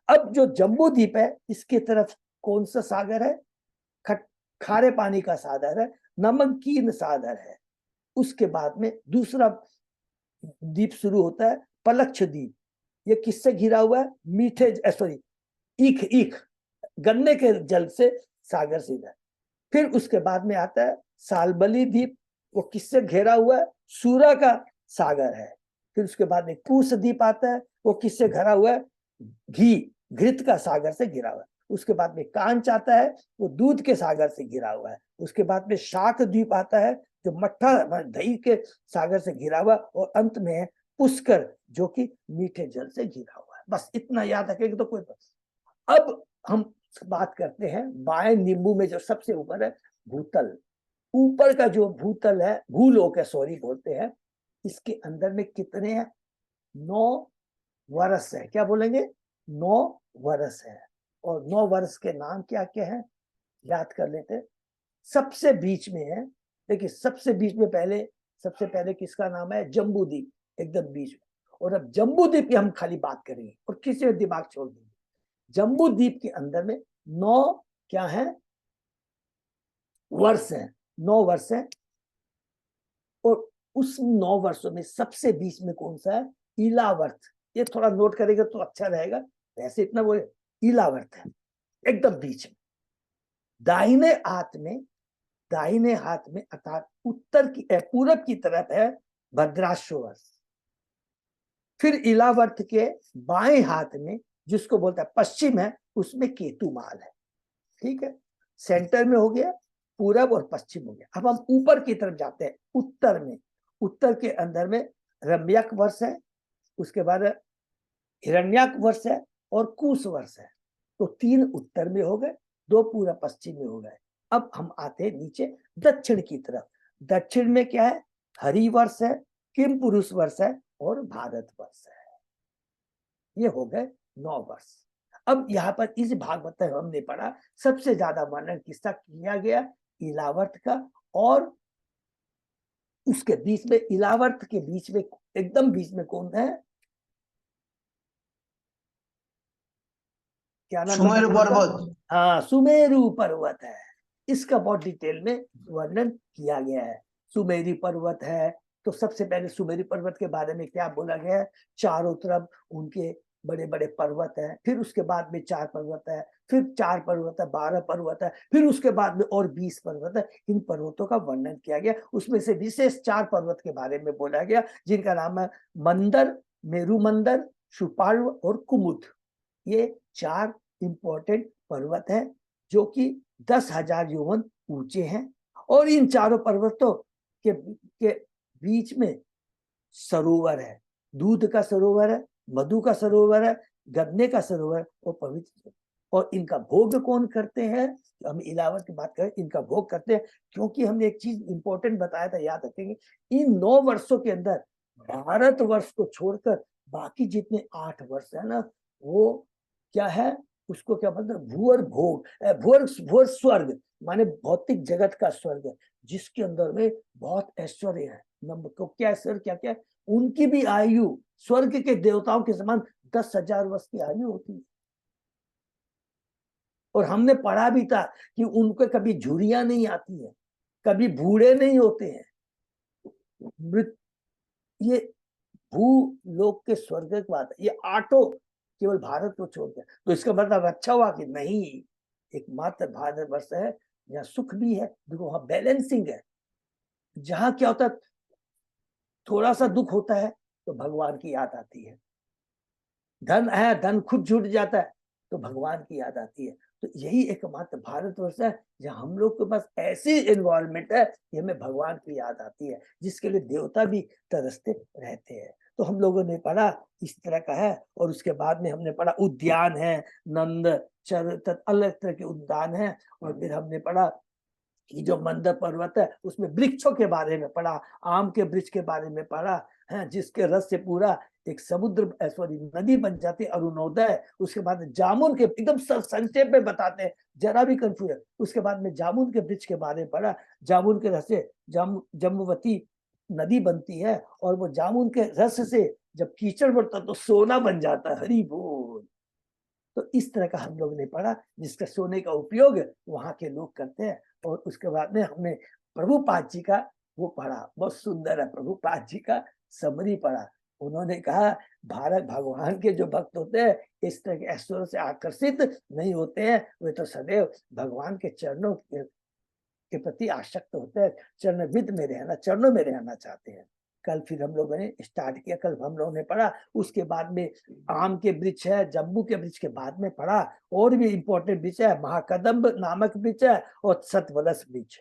अब जो जम्बू द्वीप है, इसके तरफ कौन सा सागर है? खारे पानी का सागर है, नमकीन सागर है। उसके बाद में दूसरा द्वीप शुरू होता है पलक्ष द्वीप। ये किससे घिरा हुआ है? मीठे सॉरी ईख, ईख गन्ने के जल से सागर से है। फिर उसके बाद में आता है सालबली द्वीप, वो किससे घेरा हुआ है? सूरा का सागर है। फिर उसके बाद में कुश द्वीप आता है, वो किससे घिरा हुआ है? घृत का सागर से घिरा हुआ है। उसके बाद में कांच आता है, वो दूध के सागर से घिरा हुआ है। उसके बाद में शाक द्वीप आता है, जो मट्ठा दही के सागर से घिरा हुआ, और अंत में है पुष्कर, जो कि मीठे जल से घिरा हुआ है। बस इतना याद रखेंगे तो कोई बात। अब हम बात करते हैं बाएं नींबू में जो सबसे ऊपर है भूतल। ऊपर का जो भूतल है, भूलोक है सॉरी बोलते हैं, इसके अंदर में कितने हैं? 9 वर्ष है। क्या बोलेंगे? 9 वर्ष है। और 9 वर्ष के नाम क्या क्या है याद कर लेते हैं। सबसे बीच में है, देखिए सबसे बीच में सबसे पहले किसका नाम है? जम्बूद्वीप, एकदम बीच में। और अब जम्बूद्वीप की हम खाली बात करेंगे और किसी में दिमाग छोड़ देंगे। जम्बूद्वीप के अंदर में 9 क्या है? वर्ष है, 9 वर्ष है। और उस 9 वर्षों में सबसे बीच में कौन सा है? इलावर्त। ये थोड़ा नोट करेगा तो अच्छा रहेगा, वैसे इतना वो इलावर्त है एकदम बीच में। दाहिने हाथ में अर्थात उत्तर की पूरब की तरफ है भद्राश्व। फिर इलावर्त के बाएं हाथ में जिसको बोलता है पश्चिम है, उसमें केतुमाल है। ठीक है, सेंटर में हो गया, पूरब और पश्चिम हो गया। अब हम ऊपर की तरफ जाते हैं, उत्तर में। उत्तर के अंदर में रम्यक वर्ष है, उसके बाद हिरण्यक वर्ष है और कुश वर्ष है। तो 3 उत्तर में हो गए, 2 पूरा पश्चिम में हो गए। अब हम आते हैं नीचे दक्षिण की तरफ। दक्षिण में क्या है? हरि वर्ष है, किम पुरुष वर्ष है और भारत वर्ष है। ये हो गए 9 वर्ष। अब यहाँ पर इस भागवत में हमने पढ़ा सबसे ज्यादा वर्णन किसका किया गया? इलावर्त का। और उसके बीच में, इलावर्त के बीच में, एकदम बीच में कौन है? क्या नाम? सुमेरु पर्वत। हाँ, सुमेरु पर्वत है। इसका बहुत डिटेल में वर्णन किया गया है। सुमेरी पर्वत है, तो सबसे पहले सुमेरी पर्वत के बारे में क्या बोला गया है, चारों तरफ उनके बड़े बड़े पर्वत है, फिर उसके बाद में 4 पर्वत है, फिर 4 पर्वत है, 12 पर्वत है, फिर उसके बाद में और 20 पर्वत है। इन पर्वतों का वर्णन किया गया, उसमें से विशेष 4 पर्वत के बारे में बोला गया, जिनका नाम है मंदर, मेरु मंदर, सुपार्व और कुमुद। ये 4 इंपॉर्टेंट पर्वत है जो कि 10,000 योवन ऊंचे हैं। और इन चारों पर्वतों के बीच में सरोवर है, दूध का सरोवर है, मधु का सरोवर है, गन्ने का सरोवर और पवित्र। और इनका भोग कौन करते हैं, हम इलावत की बात करें, इनका भोग करते हैं, क्योंकि हमने एक चीज इंपॉर्टेंट बताया था, याद रखेंगे, इन 9 वर्षों के अंदर भारत वर्ष को छोड़कर बाकी जितने 8 वर्ष है ना, वो क्या है, उसको क्या बोलते हैं, भूअर भोग, भूअर स्वर्ग, माने भौतिक जगत का स्वर्ग, जिसके अंदर में बहुत ऐश्वर्य है। नंबर को क्या ऐश्वर्य, क्या क्या, उनकी भी आयु स्वर्ग के देवताओं के समान 10,000 वर्ष की आयु होती है। और हमने पढ़ा भी था कि उनको कभी झुर्रियां नहीं आती है, कभी बूढ़े नहीं होते हैं। ये भूलोक के स्वर्ग की बात है, ये 8 केवल भारत को छोड़कर। तो इसका मतलब अच्छा हुआ कि नहीं, एकमात्र भारत वर्ष है जहाँ सुख भी है, देखो वहां बैलेंसिंग है। जहां क्या होता है, थोड़ा सा दुख होता है तो भगवान की याद आती है, धन है, धन खुद जुट जाता है तो भगवान की याद आती है। तो यही एकमात्र भारतवर्ष है जहाँ हम लोग के पास ऐसी एनवायरनमेंट है कि हमें भगवान की याद आती है, जिसके लिए देवता भी तरसते रहते हैं। तो हम लोगों ने पढ़ा इस तरह का है। और उसके बाद में हमने पढ़ा उद्यान है, नंद चर अलग तरह के उद्यान है। और फिर हमने पढ़ा कि जो मंदर पर्वत है उसमें वृक्षों के बारे में पढ़ा, आम के वृक्ष के बारे में पढ़ा है, जिसके रस से पूरा एक समुद्र सॉरी नदी बन जाती है, अरुणोदय। उसके बाद जामुन के, एकदम संक्षेप में बताते हैं, जरा भी कंफ्यूजन। उसके बाद में जामुन के वृक्ष के बारे में पढ़ा, जामुन के रस से जम्बुवती नदी बनती है, और वो जामुन के रस से जब कीचड़ बढ़ता तो सोना बन जाता है। हरि बोल। तो इस तरह का हम लोग ने पढ़ा, जिसका सोने का उपयोग वहां के लोग करते हैं। और उसके बाद में हमने प्रभुपाद जी का वो पढ़ा, बहुत सुंदर है, प्रभुपाद जी का समरी पढ़ा। उन्होंने कहा भारत भगवान के जो भक्त होते हैं इस तरह के ऐश्वर्य से आकर्षित नहीं होते हैं, वे तो सदैव भगवान के चरणों के प्रति आसक्त होते हैं, चरणविद में रहना, चरणों में रहना चाहते हैं। कल फिर हम लोगों ने स्टार्ट किया, कल हम लोगों ने पढ़ा। उसके बाद में आम के वृक्ष है, जम्बू के वृक्ष के बाद में पढ़ा, और भी इंपॉर्टेंट वृक्ष है, महाकदम्ब नामक वृक्ष है और सतवलस वृक्ष।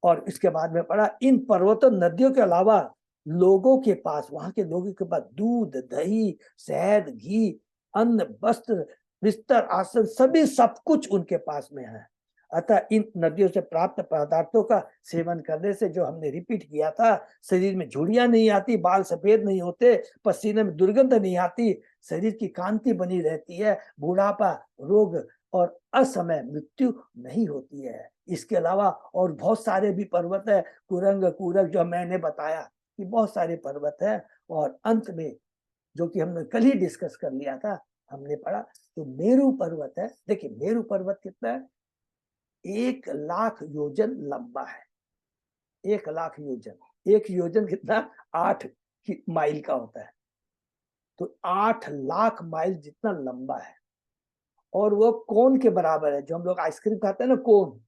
और इसके बाद में पढ़ा इन पर्वतों नदियों के अलावा लोगों के पास, वहां के लोगों के पास दूध, दही, शहद, घी, अन्न, वस्त्र, बिस्तर, आसन, सभी सब कुछ उनके पास में है। अतः इन नदियों से प्राप्त पदार्थों का सेवन करने से, जो हमने रिपीट किया था, शरीर में झुर्रियां नहीं आती, बाल सफेद नहीं होते, पसीने में दुर्गंध नहीं आती, शरीर की कांति बनी रहती है, बुढ़ापा, रोग और असमय मृत्यु नहीं होती है। इसके अलावा और बहुत सारे भी पर्वत है, कुरंग कूरग, जो मैंने बताया कि बहुत सारे पर्वत है। और अंत में जो कि हमने कल ही डिस्कस कर लिया था, हमने पढ़ा तो मेरु पर्वत है। देखिए मेरु पर्वत कितना है, 1,00,000 योजन लंबा है। 1,00,000 योजन, एक योजन कितना, 8 माइल का होता है। तो 8,00,000 माइल जितना लंबा है। और वो कोन के बराबर है, जो हम लोग आइसक्रीम खाते हैं ना, कोन।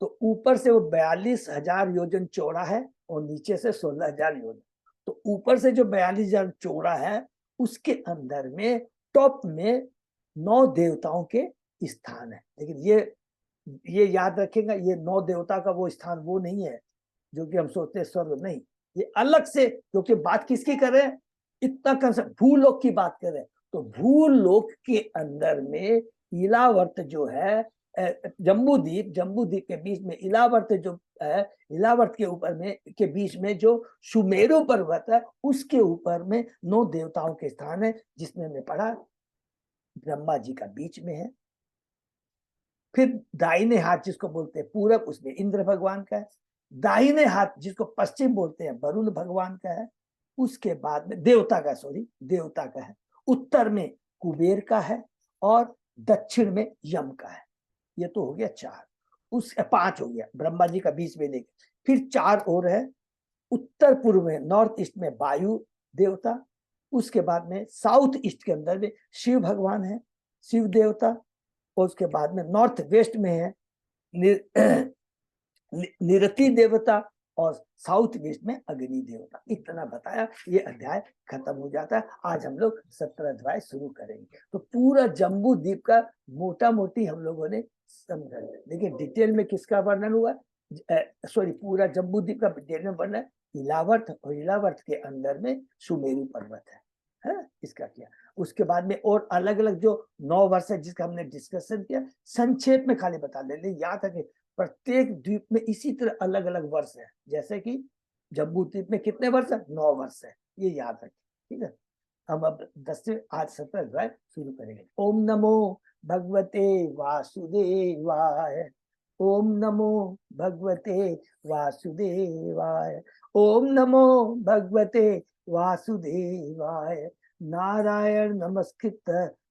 तो ऊपर से वो 42,000 योजन चौड़ा है और नीचे से 16,000 योजन। तो ऊपर से जो 42,000 चौड़ा है, उसके अंदर में टॉप में 9 देवताओं के स्थान है। लेकिन ये याद रखेगा, ये 9 देवता का वो स्थान वो नहीं है जो कि हम सोचते हैं स्वर्ग, नहीं, ये अलग से। क्योंकि बात किसकी कर रहे हैं, इतना कंसेप्ट भूलोक की बात कर रहे हैं। तो भूलोक के अंदर में इलावर्त जो है, जम्बूद्वीप के बीच में इलावर्त जो है, इलावर्त के ऊपर में के बीच में जो सुमेरु पर्वत है, उसके ऊपर में 9 देवताओं के स्थान है, जिसमें हमने पढ़ा ब्रह्मा जी का बीच में है। फिर दाहिने हाथ जिसको बोलते हैं पूरब, उसमें इंद्र भगवान का है। दाहिने हाथ जिसको पश्चिम बोलते हैं, वरुण भगवान का है। उसके बाद में देवता का है। उत्तर में कुबेर का है और दक्षिण में यम का है। ये तो हो गया 4। उस 5 हो गया, ब्रह्मा जी का बीच में लेके, फिर 4 और है। उत्तर पूर्व में, नॉर्थ ईस्ट में वायु देवता, उसके बाद में साउथ ईस्ट के अंदर में शिव भगवान है, शिव देवता, और उसके बाद में नॉर्थ वेस्ट में है निरति देवता, और साउथ वेस्ट में अग्नि देवता। इतना बताया, ये अध्याय खत्म हो जाता है। आज हम लोग 17 अध्याय शुरू करेंगे। तो पूरा जम्बू द्वीप का मोटा मोटी हम लोगों ने समझा, लेकिन डिटेल में किसका वर्णन हुआ, सॉरी, पूरा जम्बू द्वीप का डिटेल में वर्णन इलावर्त, और इलावर्त के अंदर में सुमेरु पर्वत है इसका किया। उसके बाद में और अलग अलग जो 9 वर्ष है जिसका हमने डिस्कशन किया, संक्षेप में खाली बता ले, याद है कि प्रत्येक द्वीप में इसी तरह अलग अलग वर्ष है। जैसे कि जम्बू द्वीप में कितने वर्ष है, 9 वर्ष है, ये याद रखें। ठीक है, हम अब 10 से आज 17 अध्याय शुरू करेंगे। ओम नमो भगवते वासुदेवाय, ओम नमो भगवते वासुदेवाय, ओम नमो भगवते वासुदेवाय। नारायण नमस्कृत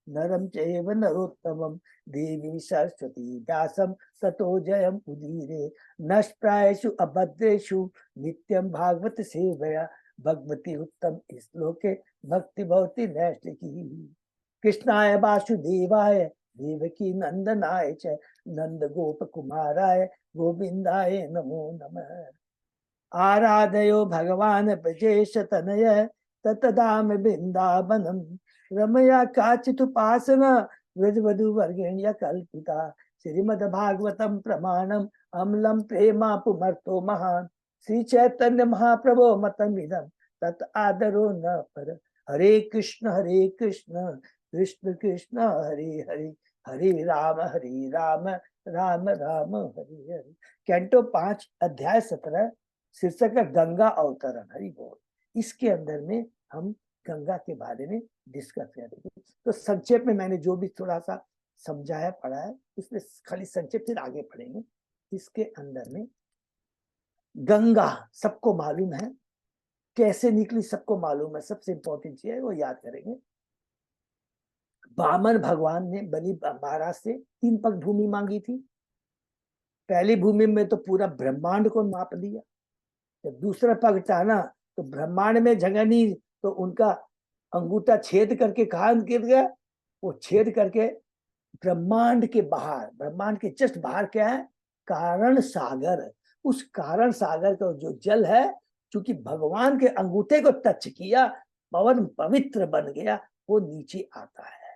नरम चैव नरोत्तमं देवी सरस्वती व्यासं ततो जयम उदीरे। नष्प्रायेषु अभद्रेषु नित्यं भागवत सेवया भगवती उत्तम श्लोके भक्ति भवति नैष्ठिकी। कृष्णाय वासुदेवाय देवकी नंदनाय च नंद गोप कुमाराय गोविंदाय नमो नमः। आराधयो भगवान ब्रजेश तनय ततदाम वृंदावनम रमया काचिदुपासना व्रजवधु वर्गेण्य कल्पिता। श्रीमद्भागवतम प्रमाणम अम्लम प्रेमा पुमर्थो महान। श्री चैतन्य महाप्रभो मतमिदं तत् आदरो न पर। हरे कृष्ण कृष्ण कृष्ण हरे हरे, हरे राम राम राम हरे हरे। कैंटो 5 अध्याय 17 शीर्षक है गंगा अवतरण। हरि बोल। इसके अंदर में हम गंगा के बारे में डिस्कस करेंगे। तो संक्षेप में मैंने जो भी थोड़ा सा समझाया पढ़ा है उसमें खाली संक्षेप, फिर आगे पढ़ेंगे। इसके अंदर में गंगा सबको मालूम है, कैसे निकली सबको मालूम है। सबसे इंपॉर्टेंट चीज है वो याद करेंगे। वामन भगवान ने बलि महाराज से 3 पग भूमि मांगी थी। पहली भूमि में तो पूरा ब्रह्मांड को माप लिया। जब दूसरा पग चाहना तो ब्रह्मांड में जगह नहीं, तो उनका अंगूठा छेद करके कहा गिर गया, वो छेद करके ब्रह्मांड के बाहर, ब्रह्मांड के जस्ट बाहर क्या है, कारण सागर। उस कारण सागर का जो जल है, क्योंकि भगवान के अंगूठे को टच किया, पवन पवित्र बन गया, वो नीचे आता है।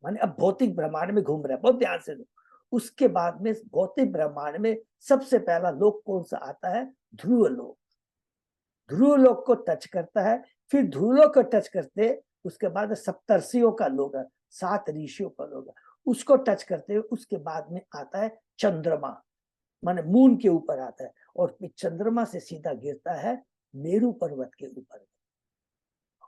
माने अब भौतिक ब्रह्मांड में घूम रहा है, बहुत ध्यान से। उसके बाद में भौतिक ब्रह्मांड में सबसे पहला लोक कौन सा आता है, ध्रुव लोक। ध्रुव लोक को टच करता है, फिर ध्रुव लोक को टच करते उसके बाद सप्तर्षियों का लोक है, 7 ऋषियों का लोक है, उसको टच करते हुए उसके बाद में आता है चंद्रमा, माने मून के ऊपर आता है, और फिर चंद्रमा से सीधा गिरता है मेरू पर्वत के ऊपर।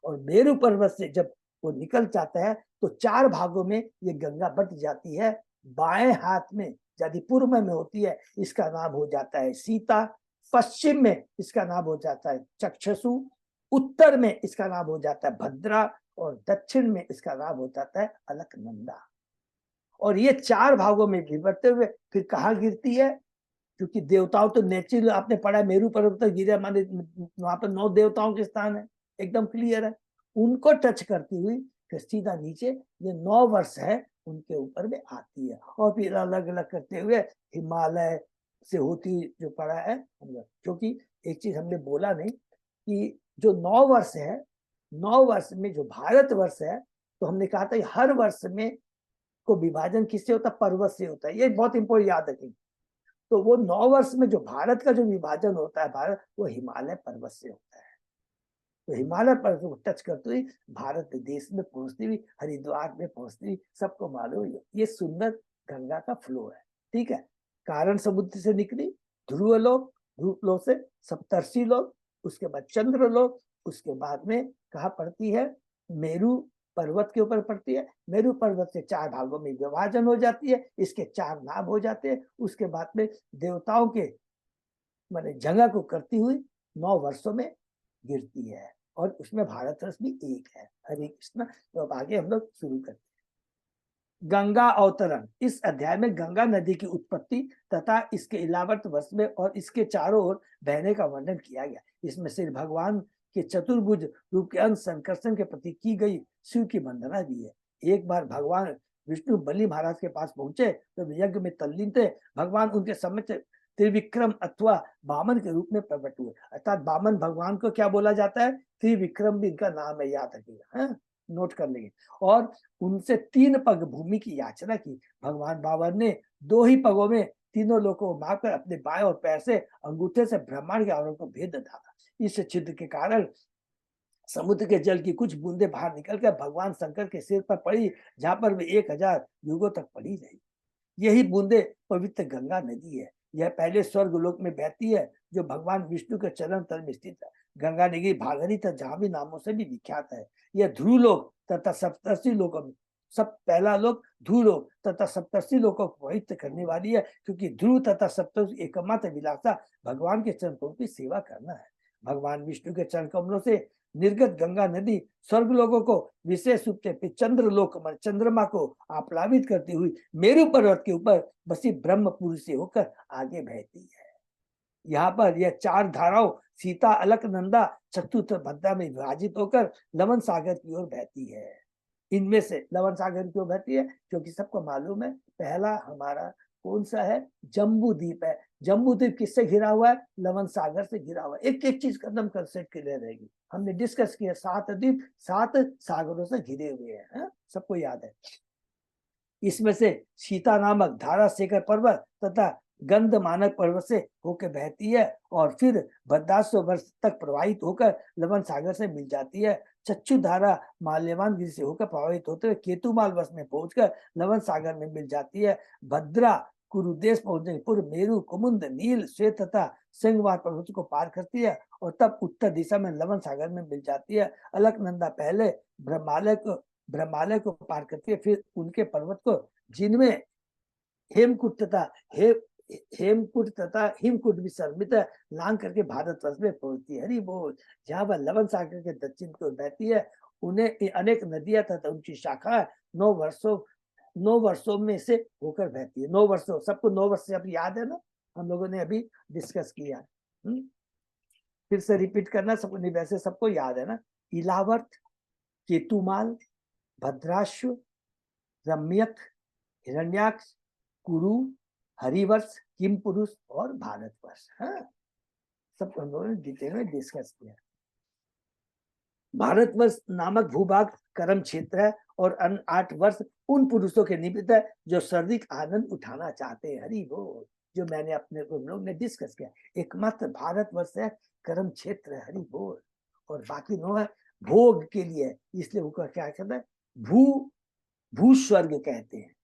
और मेरू पर्वत से जब वो निकल जाता है तो 4 भागों में ये गंगा बट जाती है। बाएं हाथ में यदि पूर्व में होती है, इसका नाम हो जाता है सीता। पश्चिम में इसका नाम हो जाता है चक्षसु। उत्तर में इसका नाम हो जाता है भद्रा, और दक्षिण में इसका नाम हो जाता है अलकनंदा। और ये 4 भागों में विभक्त हुए फिर कहाँ गिरती है, क्योंकि देवताओं तो नेचुरल, आपने पढ़ा मेरू पर्वत पर गिरे, माने वहां पर 9 देवताओं के स्थान है, एकदम क्लियर है। उनको टच करती हुई फिर सीधा नीचे ये 9 वर्ष है उनके ऊपर में आती है, और फिर अलग अलग करते हुए हिमालय से होती जो पड़ा है हम लोग। क्योंकि एक चीज हमने बोला नहीं कि जो 9 वर्ष है, 9 वर्ष में जो भारत वर्ष है, तो हमने कहा था हर वर्ष में को विभाजन किससे होता है, पर्वत से होता है। ये बहुत इंपॉर्टेंट याद रखेंगे। तो वो 9 वर्ष में जो भारत का जो विभाजन होता है, भारत, वो हिमालय पर्वत से होता है। तो हिमालय पर्वत को टच करते हुए भारत देश में पहुंचती हुई, हरिद्वार में पहुंचती हुई, सबको मालूम है ये सुंदर गंगा का फ्लो है। ठीक है, कारण समुद्र से निकली, ध्रुव लोक, ध्रुव लोक से सप्तर्षि लोक, उसके बाद चंद्र लोक, उसके बाद में कहा पड़ती है मेरू पर्वत के ऊपर पड़ती है। मेरू पर्वत से 4 भागों में विभाजन हो जाती है, इसके 4 नाम हो जाते हैं। उसके बाद में देवताओं के माने जगह को करती हुई 9 वर्षों में गिरती है, और उसमें भारत वर्ष भी एक है। हरे कृष्ण। तो अब आगे हम लोग शुरू करते हैं। गंगा अवतरण, इस अध्याय में गंगा नदी की उत्पत्ति तथा इसके इलावर्त वर्ष में और इसके चारों ओर बहने का वर्णन किया गया। इसमें श्री भगवान के चतुर्भुज रूप के अंश संकर्षण के प्रति की गई शिव की वंदना भी है। एक बार भगवान विष्णु बलि महाराज के पास पहुंचे तो यज्ञ में तल्लीन थे। भगवान उनके समक्ष त्रिविक्रम अथवा वामन के रूप में प्रकट हुए। अर्थात वामन भगवान को क्या बोला जाता है, त्रिविक्रम भी इनका नाम है, याद रखिएगा, नोट कर लेंगे। और उनसे 3 पग भूमि की याचना की। भगवान बाबर ने 2 ही पगों में तीनों लोगों को मारकर अपने बाएं और पैर से अंगूठे से ब्रह्मांड के आवरण को भेद डाला। इस छिद्र के कारण समुद्र के जल की कुछ बूंदे बाहर निकलकर भगवान शंकर के सिर पर पड़ी, जहां पर वे 1000 युगों तक पड़ी रही। यही बूंदे पवित्र गंगा नदी है। यह पहले स्वर्ग लोक में बहती है, जो भगवान विष्णु के चरण तल में स्थित है। गंगा नदी भागीरथी तथा जाह्नवी नामों से भी विख्यात है। यह ध्रुव लोक तथा सप्तर्षि लोकों में सब पहला लोक ध्रुव लोक तथा सप्तर्षि लोकों को पवित्र करने वाली है, क्योंकि ध्रुव तथा सप्तर्षि एकमात्र विलासा भगवान के चरण कमलों की सेवा करना है। भगवान विष्णु के चरण कमलों से निर्गत गंगा नदी स्वर्ग लोगों को, विशेष रूप से चंद्र लोक में चंद्रमा को आप्लावित करती हुई मेरु पर्वत के ऊपर बसी ब्रह्मपुरी से होकर आगे बहती है। यहाँ पर यह 4 धाराओं सीता, अलकनंदा, चतुर्थ भद्रा में विभाजित होकर लवन सागर की ओर बहती है। इनमें से लवन सागर की ओर बहती है क्योंकि सबको मालूम है पहला हमारा कौन सा है, जम्बू द्वीप है। जम्बू द्वीप किससे घिरा हुआ है, लवन सागर से घिरा हुआ है। एक एक चीज कदम कंसेप्ट क्लियर रहेगी। हमने डिस्कस किया 7 द्वीप 7 सागरों से घिरे हुए हैं, सबको याद है। इसमें से सीता नामक धारा शेखर पर्वत तथा गंध मानक पर्वत से होकर बहती है और फिर 1200 वर्ष तक प्रवाहित होकर लवन सागर से मिल जाती है। चच्चू धारा माल्यवान गिरी से होकर प्रवाहित होते हुए केतुमाल वर्ष में पहुंचकर लवन सागर में मिल जाती है। भद्रा कुरुदेश पहुंचने के पूर्व मेरु, कुमुद, नील, श्वेत तथा सिंहवार पर्वत को पार करती है और तब उत्तर दिशा में लवन सागर में मिल जाती है। अलकनंदा पहले ब्रह्मालय को पार करती है, फिर उनके पर्वत को, जिनमें हेमकुट तथा हिमकुट भी सम्मिलित है, लांग करके भारतवर्ष में पहुंचती है। हरि बोल। जहाँ पर लवन सागर के दक्षिण को बहती है, उन्हें अनेक नदियां तथा उनकी शाखा 9 वर्षों में से होकर बहती है। 9 वर्षों, सबको 9 वर्ष से अब याद है ना, हम लोगों ने अभी डिस्कस किया। फिर से रिपीट करना, सबको नहीं, वैसे सबको याद है ना। इलावर्त, केतुमाल, भद्राश्व, रम्यक, हिरण्याक्ष, कुरु, हरिवर्ष, किम पुरुष और भारतवर्ष। सब हम लोगों ने डिटेल में डिस्कस किया। भारतवर्ष नामक भूभाग कर्म क्षेत्र है और 8 वर्ष उन पुरुषों के निमित्त है जो शारीरिक आनंद उठाना चाहते हैं। हरि बोल। जो मैंने अपने को लोग ने डिस्कस किया, एकमात्र भारतवर्ष है कर्म क्षेत्र है। हरि बोल। और बाकी 9 है भोग के लिए, इसलिए वो क्या कहते हैं, भूस्वर्ग कहते हैं।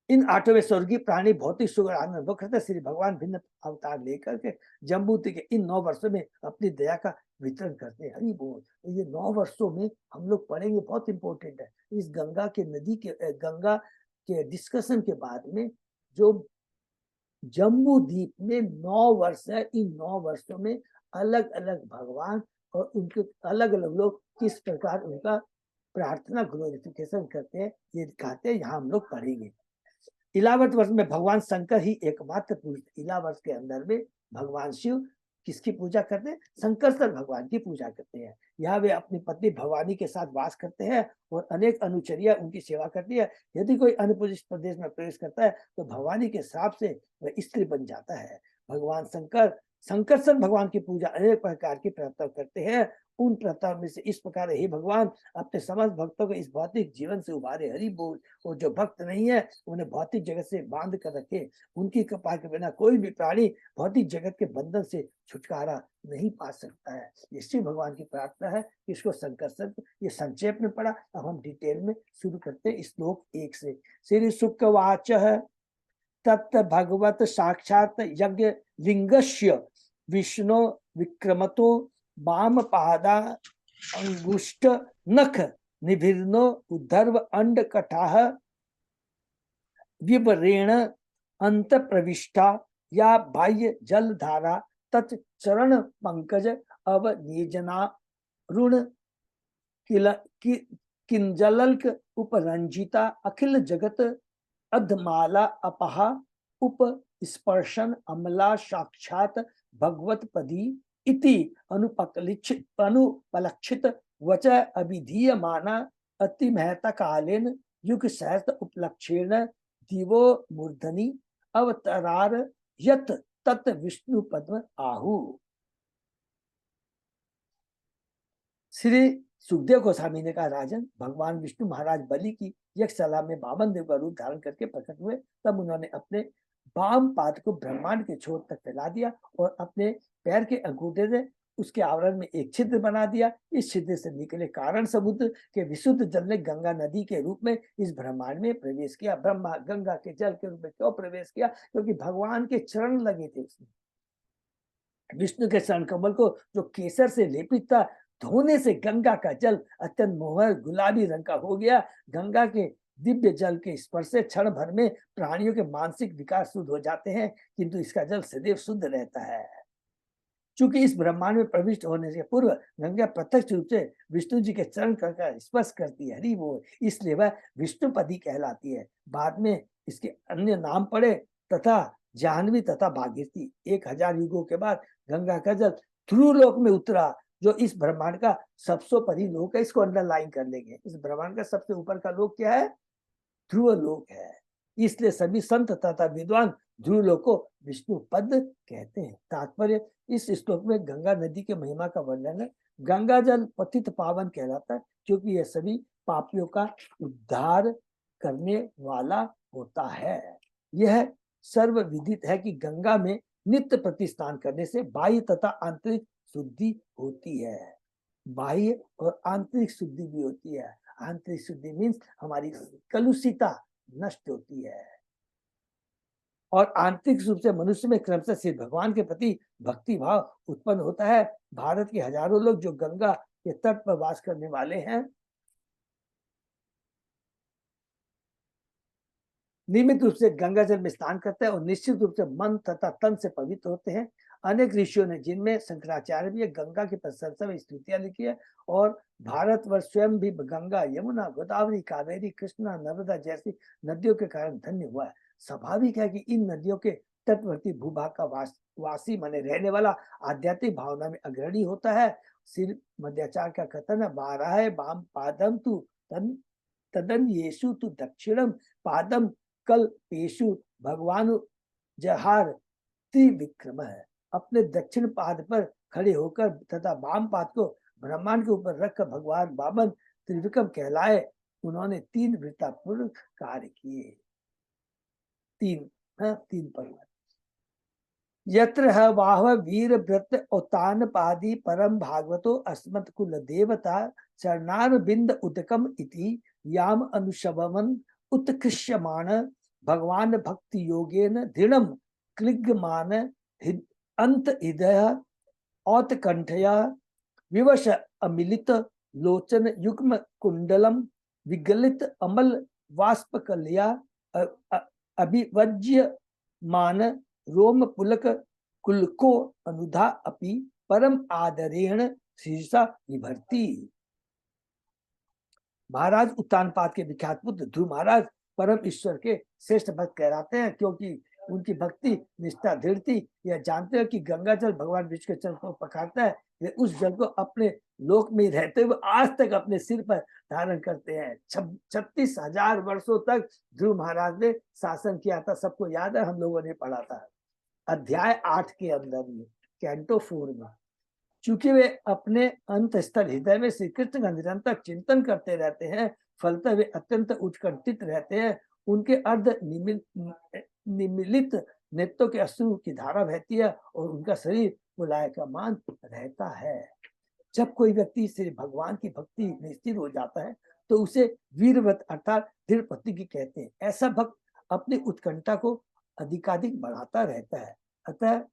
इन 8 में स्वर्गीय प्राणी भौतिक सुख और आनंद करते। श्री भगवान भिन्न अवतार लेकर के जम्बूती के इन 9 वर्षों में अपनी दया का वितरण करते हैं। हरि बोल। तो ये 9 वर्षों में हम लोग पढ़ेंगे, बहुत इंपॉर्टेंट है। इस गंगा के डिस्कशन के बाद में जो जम्बू द्वीप में 9 वर्ष है, इन 9 वर्षों में अलग अलग भगवान और उनके अलग अलग लोग किस प्रकार उनका प्रार्थना ग्लोरिफिकेशन करते हैं, ये दिखाते हैं। यहाँ हम लोग पढ़ेंगे। इलावर्त वर्ष में भगवान शंकर ही एकमात्र पुरुष। इलावर्त के अंदर में भगवान शिव किसकी पूजा करते हैं, शंकरसर भगवान की पूजा करते हैं। यहाँ वे अपनी पत्नी भवानी के साथ वास करते हैं और अनेक अनुचरिया उनकी सेवा करती है। यदि कोई अनुपूजित प्रदेश में प्रवेश करता है तो भवानी के श्राप से वह स्त्री बन जाता है। भगवान शंकरसर भगवान की पूजा अनेक प्रकार की प्रथा करते हैं। उन प्रथा में से इस प्रकार, हे भगवान, अपने समस्त भक्तों को इस भौतिक जीवन से उबारे। हरि बोल। और जो भक्त नहीं है उन्हें भौतिक जगत से बांध कर रखे। उनकी कृपा के बिना कोई भी प्राणी भौतिक जगत के बंधन से छुटकारा नहीं पा सकता है। ये शिव भगवान की प्रार्थना है। इसको शंकर ये संक्षेप में पढ़ा, अब हम डिटेल में शुरू करते हैं। श्लोक 1 से। श्री शुकवाच तत् भगवत साक्षात यज्ञ लिंगस्य विष्णु विक्रमतो वाम पादा अंगुष्ठ नख निभिर्नो उद्धर्व अंड कटाह विवरेण अंत प्रविष्टा या बाह्य जल धारा तत् चरण पंकज अवनिजना ऋण किंजलल्क उपरंजिता अखिल जगत अधमाला अपहा उप स्पर्शन अमला साक्षात भगवत पदी इति अनुपलक्षित वच अभिधीयमाना अति महता कालेन युग सहस्त्र उपलक्षेण दिवो मूर्धनि अवतरार यत तत् विष्णु पद्म आहु। श्री सुखदेव गोस्वामी ने कहा, राजन, भगवान विष्णु महाराज बलि की यक्षशाला में बामन देव का रूप धारण करके प्रकट हुए। तब उन्होंने अपने वाम पाद को ब्रह्मांड के छोर तक फैला दिया और अपने पैर के अंगूठे से उसके आवरण में एक छिद्र बना दिया। इस छिद्र से निकले कारण समुद्र के विशुद्ध जल ने गंगा नदी के रूप में इस ब्रह्मांड में प्रवेश किया। ब्रह्मा गंगा के जल के रूप में क्यों प्रवेश किया? क्योंकि भगवान के चरण लगे थे उसमें। विष्णु के चरण कमल को जो केसर से लेपित था, धोने से गंगा का जल अत्यंत मोहक गुलाबी रंग का हो गया। गंगा के दिव्य जल के स्पर्श से क्षण भर में प्राणियों के मानसिक विकार शुद्ध हो जाते हैं, किंतु इसका जल सदैव शुद्ध रहता है। चूंकि इस ब्रह्मांड में प्रविष्ट होने से पूर्व गंगा प्रत्यक्ष रूप से विष्णु जी के चरण का स्पर्श करती है, हरि बोल, इसलिए वह विष्णुपदी कहलाती है। बाद में इसके अन्य नाम पड़े तथा जाह्नवी तथा भागीरथी। 1000 युगों के बाद गंगा का जल ध्रुव लोक में उतरा, जो इस ब्रह्मांड का सबसे परी लोक है। इसको अंडरलाइन कर लेंगे। इस ब्रह्मांड का सबसे ऊपर का लोक क्या है? ध्रुव लोक है। इसलिए सभी संत तथा विद्वान ध्रुव लोक को विष्णु पद कहते हैं। तात्पर्य, इस श्लोक में गंगा नदी के महिमा का वर्णन है। गंगा जल पतित पावन कहलाता है क्योंकि यह सभी पापियों का उद्धार करने वाला होता है। यह सर्वविदित है कि गंगा में नित्य प्रति स्नान करने से बाह्य तथा आंतरिक शुद्धि होती है। बाह्य और आंतरिक शुद्धि भी होती है। आंतरिक शुद्धि मीन्स हमारी कलुषिता नष्ट होती है और आंतरिक रूप से मनुष्य में क्रमशः श्री भगवान के प्रति भक्ति भाव उत्पन्न होता है। भारत के हजारों लोग जो गंगा के तट पर वास करने वाले हैं, नियमित रूप से गंगा जल में स्नान करते हैं और निश्चित रूप से मन तथा तन से पवित्र होते हैं। अनेक ऋषियों ने, जिनमें शंकराचार्य भी, गंगा की प्रशंसा में स्तुतियां लिखी है और भारतवर्ष स्वयं भी गंगा, यमुना, गोदावरी, कावेरी, कृष्णा, नर्मदा जैसी नदियों के कारण धन्य हुआ है। स्वाभाविक है कि इन नदियों के तटवर्ती भूभाग का वासी माने रहने वाला आध्यात्मिक भावना में अग्रणी होता है। श्री मध्याचार्य का कथन है, बारह बाम पादम तु तदन येषु तु दक्षिणम पादम कल पेशु भगवान जहार त्रिविक्रम है। अपने दक्षिण पाद पर खड़े होकर तथा वाम पाद को ब्रह्मांड के ऊपर रखकर भगवान वामन त्रिविक्रम कहलाए। उन्होंने 3 वीरतापूर्ण कार्य किए। 3 पर यत्र है वाह वीर व्रत औतान पादी परम भागवतो अस्मत् कुल देवता चरणार बिंद उदकम इति याम अनुशवमन उत्कृष्यमान भगवान भक्ति योगेन दृढ़म क्लिग्मान अंत हृदय औतकंठया विवश अमिलित लोचन युग्म कुंडलम विगलित अमल वाष्पकलया अभिवज्य मान रोम पुलक कुलको अनुधा अपि परम आदरेण शीर्षा निभरती। महाराज उत्तानपाद के विख्यात पुत्र ध्रुव महाराज परम ईश्वर के श्रेष्ठ भक्त कहलाते हैं, क्योंकि उनकी भक्ति निष्ठा दृढ़ थी। यह जानते हैं कि गंगा जल भगवान विष्णु के चरण को पखारता है। वे उस जल को अपने लोक में रहते हुए आज तक अपने सिर पर धारण करते हैं। 36,000 वर्षों तक ध्रुव महाराज ने शासन किया था। सबको याद है, हम लोगों ने पढ़ा था अध्याय 8 के अंदर में, कैंटो 4 में। चूंकि वे अपने अंत स्थल हृदय में श्री कृष्ण का निरंतर चिंतन करते रहते हैं, फलतः वे अत्यंत उत्कंठित रहते हैं। उनके अर्ध निमिलित नेत्रों के अश्रु की धारा बहती है और उनका शरीर मुलायमान रहता है। जब कोई व्यक्ति श्री भगवान की भक्ति में स्थिर हो जाता है तो उसे वीरव्रत अर्थात दृढ़ प्रतिज्ञ कहते हैं। ऐसा भक्त अपनी उत्कंठा को अधिकाधिक बढ़ाता रहता है। अतः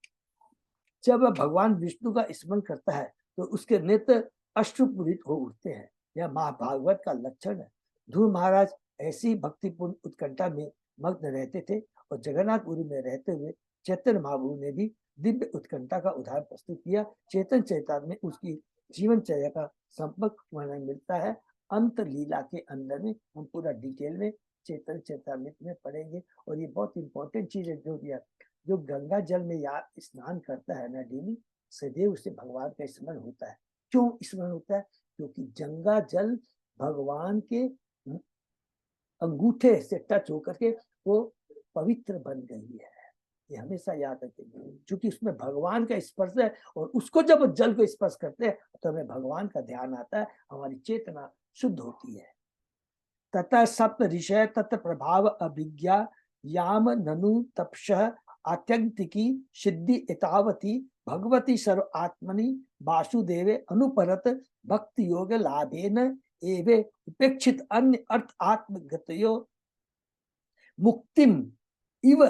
जब वह भगवान विष्णु का स्मरण करता है तो उसके नेत्र अश्रुपूरित हो उठते हैं। यह महाभागवत का लक्षण है। ध्रुव महाराज ऐसी भक्तिपूर्ण उत्कंठा में मग्न रहते थे और जगन्नाथपुरी में रहते हुए चैतन्य महाप्रभु ने भी दिव्य उत्कंठा का उदाहरण प्रस्तुत किया। चेतन चैतन्य में उसकी जीवन चर्या का संपर्क वर्णन मिलता है। अंत लीला के अंदर में हम पूरा डिटेल में चैतन्य चरितामृत में पढ़ेंगे। और ये बहुत इंपॉर्टेंट चीज है, जो गंगा जल में या स्नान करता है ना डेली, सदैव उसे भगवान का स्मरण होता है। क्यों स्मरण होता है? क्योंकि गंगा जल भगवान के अंगूठे से टच होकर के वो पवित्र बन गई है। ये हमेशा याद रखेंगे, क्योंकि उसमें भगवान का स्पर्श है, और उसको जब जल को स्पर्श करते हैं तो हमें भगवान का ध्यान आता है, हमारी चेतना शुद्ध होती है। ततः सप्त ऋषय तत् प्रभाव अभिज्ञा याम ननु तपस्या आत्यंतिकी सिद्धि एतावती भगवती सर्व आत्मनि वासुदेवे अनुपरत भक्ति योग लाभेन एवे उपेक्षित अन्य अर्थ आत्मगतयो मुक्तिम इव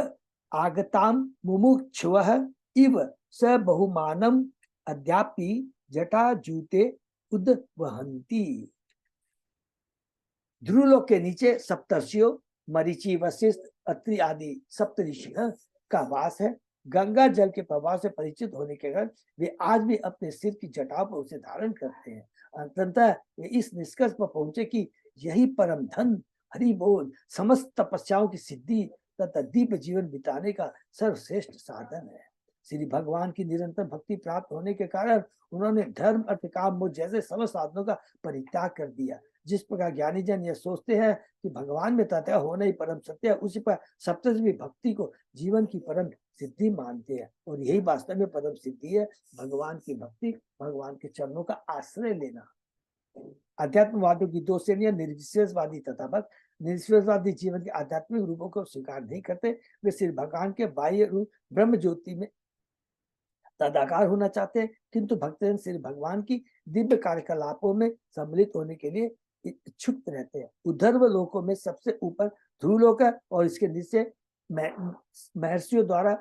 आगताम मुमुक्षुवः इव स बहुमानम अद्यापि जटाजूते उद्वहन्ति। ध्रुवलोक के नीचे सप्तर्षियों मरीचि वशिष्ठ अत्रि आदि सप्तऋषि का वास है। गंगा जल के प्रभाव से परिचित होने के कारण वे आज भी अपने सिर की जटाओं पर उसे धारण करते हैं। अंततः वे इस निष्कर्ष पर पहुंचे कि यही परम धन हरि बोल समस्त तपस्याओं की सिद्धि तथा दिव्य जीवन बिताने का सर्वश्रेष्ठ साधन है। श्री भगवान की निरंतर भक्ति प्राप्त होने के कारण उन्होंने धर्म अर्थ काम मोक्ष जैसे समस्त साधनों का परित्याग कर दिया। जिस प्रकार ज्ञानी जन यह सोचते हैं कि भगवान में तथ्य होना ही परम सत्य है, उसी पर सप्तऋषि भी भक्ति को जीवन की परम सिद्धि मानते हैं। और यही वास्तव में परम सिद्धि है, भगवान की भक्ति, भगवान के चरणों का आश्रय लेना। अध्यात्मवादियों की दो श्रेणियां, निर्विशेषवादी तथा भक्त। निर्विशेषवादी जीवन के आध्यात्मिक रूपों को स्वीकार नहीं करते, वे सिर्फ भगवान के बाह्य रूप ब्रह्म ज्योति में तदाकार होना चाहते हैं, किंतु भक्तजन सिर्फ भगवान की दिव्य कार्यकलापों में सम्मिलित होने के लिए इच्छुक रहते हैं। उद्धर्व लोकों में सबसे ऊपर ध्रुवलोक है, और इसके नीचे महर्षियों द्वारा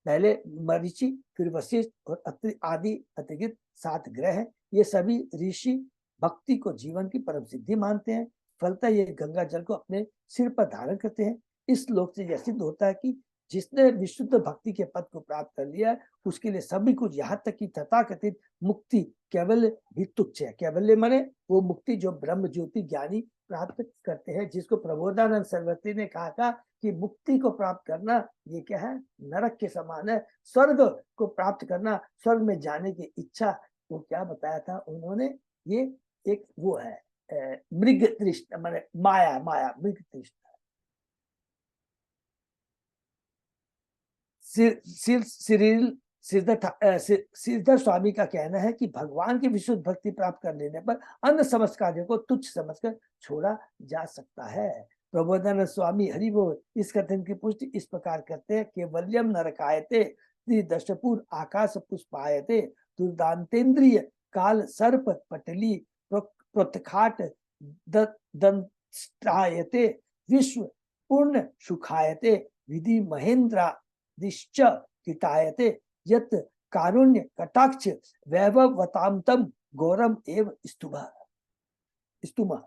पहले मरीचि, फिर वशिष्ठ और अत्रि आदि अतिरिक्त 7 ग्रह हैं। ये सभी ऋषि भक्ति को जीवन की परम सिद्धि मानते हैं। फलतः ये गंगा जल को अपने सिर पर धारण करते हैं। इस श्लोक से यह सिद्ध होता है कि जिसने विशुद्ध भक्ति के पद को प्राप्त कर लिया है, उसके लिए सभी कुछ, यहाँ तक कि तथाकथित मुक्ति कैवल्य भी तुच्छ है। कैवल्य माने वो मुक्ति जो ब्रह्म ज्योति ज्ञानी प्राप्त करते हैं, जिसको प्रबोधानंद सरस्वती ने कहा था कि मुक्ति को प्राप्त करना ये क्या है, नरक के समान है। स्वर्ग को प्राप्त करना, स्वर्ग में जाने की इच्छा, वो क्या बताया था उन्होंने, ये एक वो है मृग तृष्णा, माने माया, मृग तृष्णा। श्रीधर स्वामी का कहना है कि भगवान की विशुद्ध भक्ति प्राप्त कर लेने पर अन्य समस्त कार्यों को तुच्छ समझकर छोड़ा जा सकता है। प्रबोधानंद स्वामी हरि बोल इस कथन की पुष्टि इस प्रकार करते हैं, केवल्यम नरकायते त्रिदशपुर आकाश पुष्पायते दुर्दांतेन्द्रिय काल सर्प पटली प्रोत्खाट दंष्टायते विश्व पूर्ण सुखायते विधि महेंद्रा दिश्च कितायते यत कारुण्य कटाक्ष वैभवतांतम गौरम एव स्तुमा।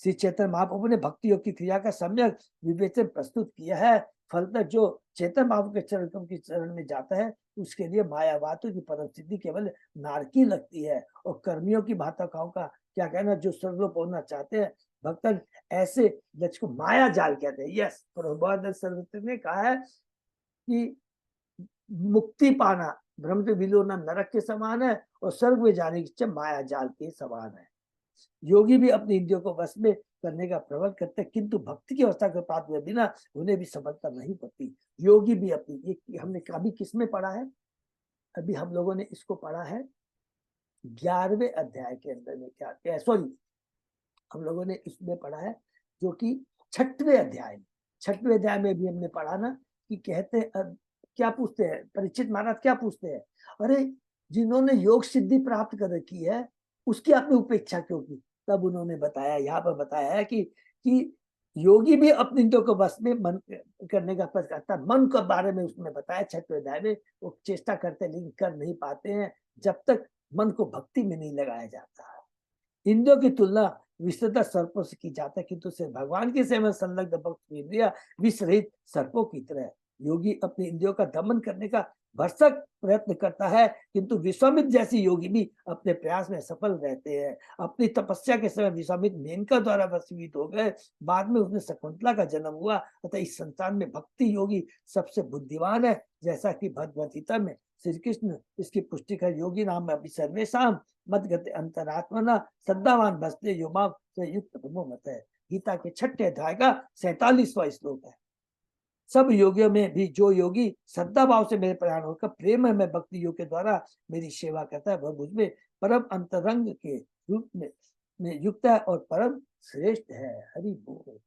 श्री चैतन्य महाप्रभु ने भक्ति योग की क्रिया का सम्यक विवेचन प्रस्तुत किया है। फलतः जो चैतन्य महाप्रभु के चरण की चरण में जाता है, उसके लिए मायावातों की परम सिद्धि केवल नारकी लगती है। और कर्मियों की भाताकाओं का क्या कहना, जो स्वर्गलोक पहुंचना चाहते हैं भक्तन, ऐसे लक्ष्य को माया जाल कहते हैं। यस, प्रभुपाद सरस्वती ने कहा है कि मुक्ति पाना ब्रह्म से विलोना नरक के समान है, और स्वर्ग में जाने की इच्छा माया जाल के समान है। योगी भी अपनी इंद्रियों को वश में करने का प्रबल करते हैं, किंतु भक्ति की अवस्था को प्राप्त हुए बिना उन्हें भी सफलता नहीं पड़ती। योगी भी अपनी, ये हमने कभी किसमें पढ़ा है, अभी हम लोगों ने इसको पढ़ा है 11वें अध्याय के अंदर में, क्या सॉरी, हम लोगों ने इसमें पढ़ा है जो कि 6वें अध्याय में भी हमने पढ़ा ना, कि कहते हैं क्या पूछते हैं परीक्षित महाराज, क्या पूछते हैं, अरे जिन्होंने योग सिद्धि प्राप्त कर रखी है उसकी आपने उपेक्षा क्यों की? तब उन्होंने बताया, यहाँ पर बताया है कि योगी भी अपने इंद्रियों को बस में मन करने का प्रयास करता है। मन के बारे में उसने बताया 6वें अध्याय में, वो चेष्टा करते लेकिन कर नहीं पाते हैं जब तक मन को भक्ति में नहीं लगाया जाता। इंद्रियों की तुलना विषयता सर्पों से की जाता है, किंतु सिर्फ भगवान की सेवा संलग्न भक्त इंद्रिया विष रहित सर्पों की तरह। योगी अपनी इंद्रियों का दमन करने का भरसक प्रयत्न करता है, किंतु विश्वामित्र जैसे योगी भी अपने प्रयास में सफल रहते हैं। अपनी तपस्या के समय विश्वामित्र मेनका द्वारा वशीभूत हो गए, बाद में उसने शकुंतला का जन्म हुआ। अतः इस संसार में भक्ति योगी सबसे बुद्धिमान है, जैसा कि भगवद गीता में श्री कृष्ण इसकी पुष्टि कर, योगी नाम अभी सर्वेशाम मदगति अंतरात्मना श्रद्धावान भजते यो माम युक्त ब्रह्मो मत है। गीता के 6 अध्याय का 47वां श्लोक है। सब योगियों में भी जो योगी श्रद्धा भाव से मेरे प्रयाण होकर प्रेम में भक्ति योग के द्वारा मेरी सेवा करता है, वह मुझमें परम अंतरंग के रूप में युक्त है और परम श्रेष्ठ है। हरि बोल।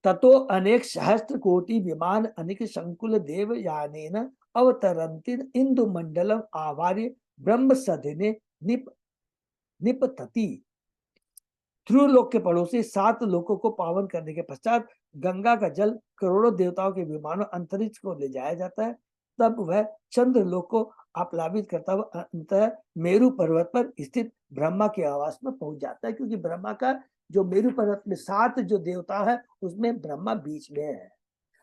ततो अनेक सहस्त्र कोटि विमान अनेक संकुल देव यानेन अवतरन्ति इंदु मंडलम आवार्य ब्रह्म सदिने निपतति। ध्रुवलोक के पड़ोसी 7 लोकों को पावन करने के पश्चात गंगा का जल करोड़ों देवताओं के विमानों अंतरिक्ष को ले जाया जाता है। तब वह चंद्र लोक को आप्लावित करता हुआ अंततः मेरु पर्वत पर स्थित ब्रह्मा के आवास में पहुंच जाता है, क्योंकि ब्रह्मा का जो मेरु पर्वत में 7 जो देवता है उसमें ब्रह्मा बीच में है।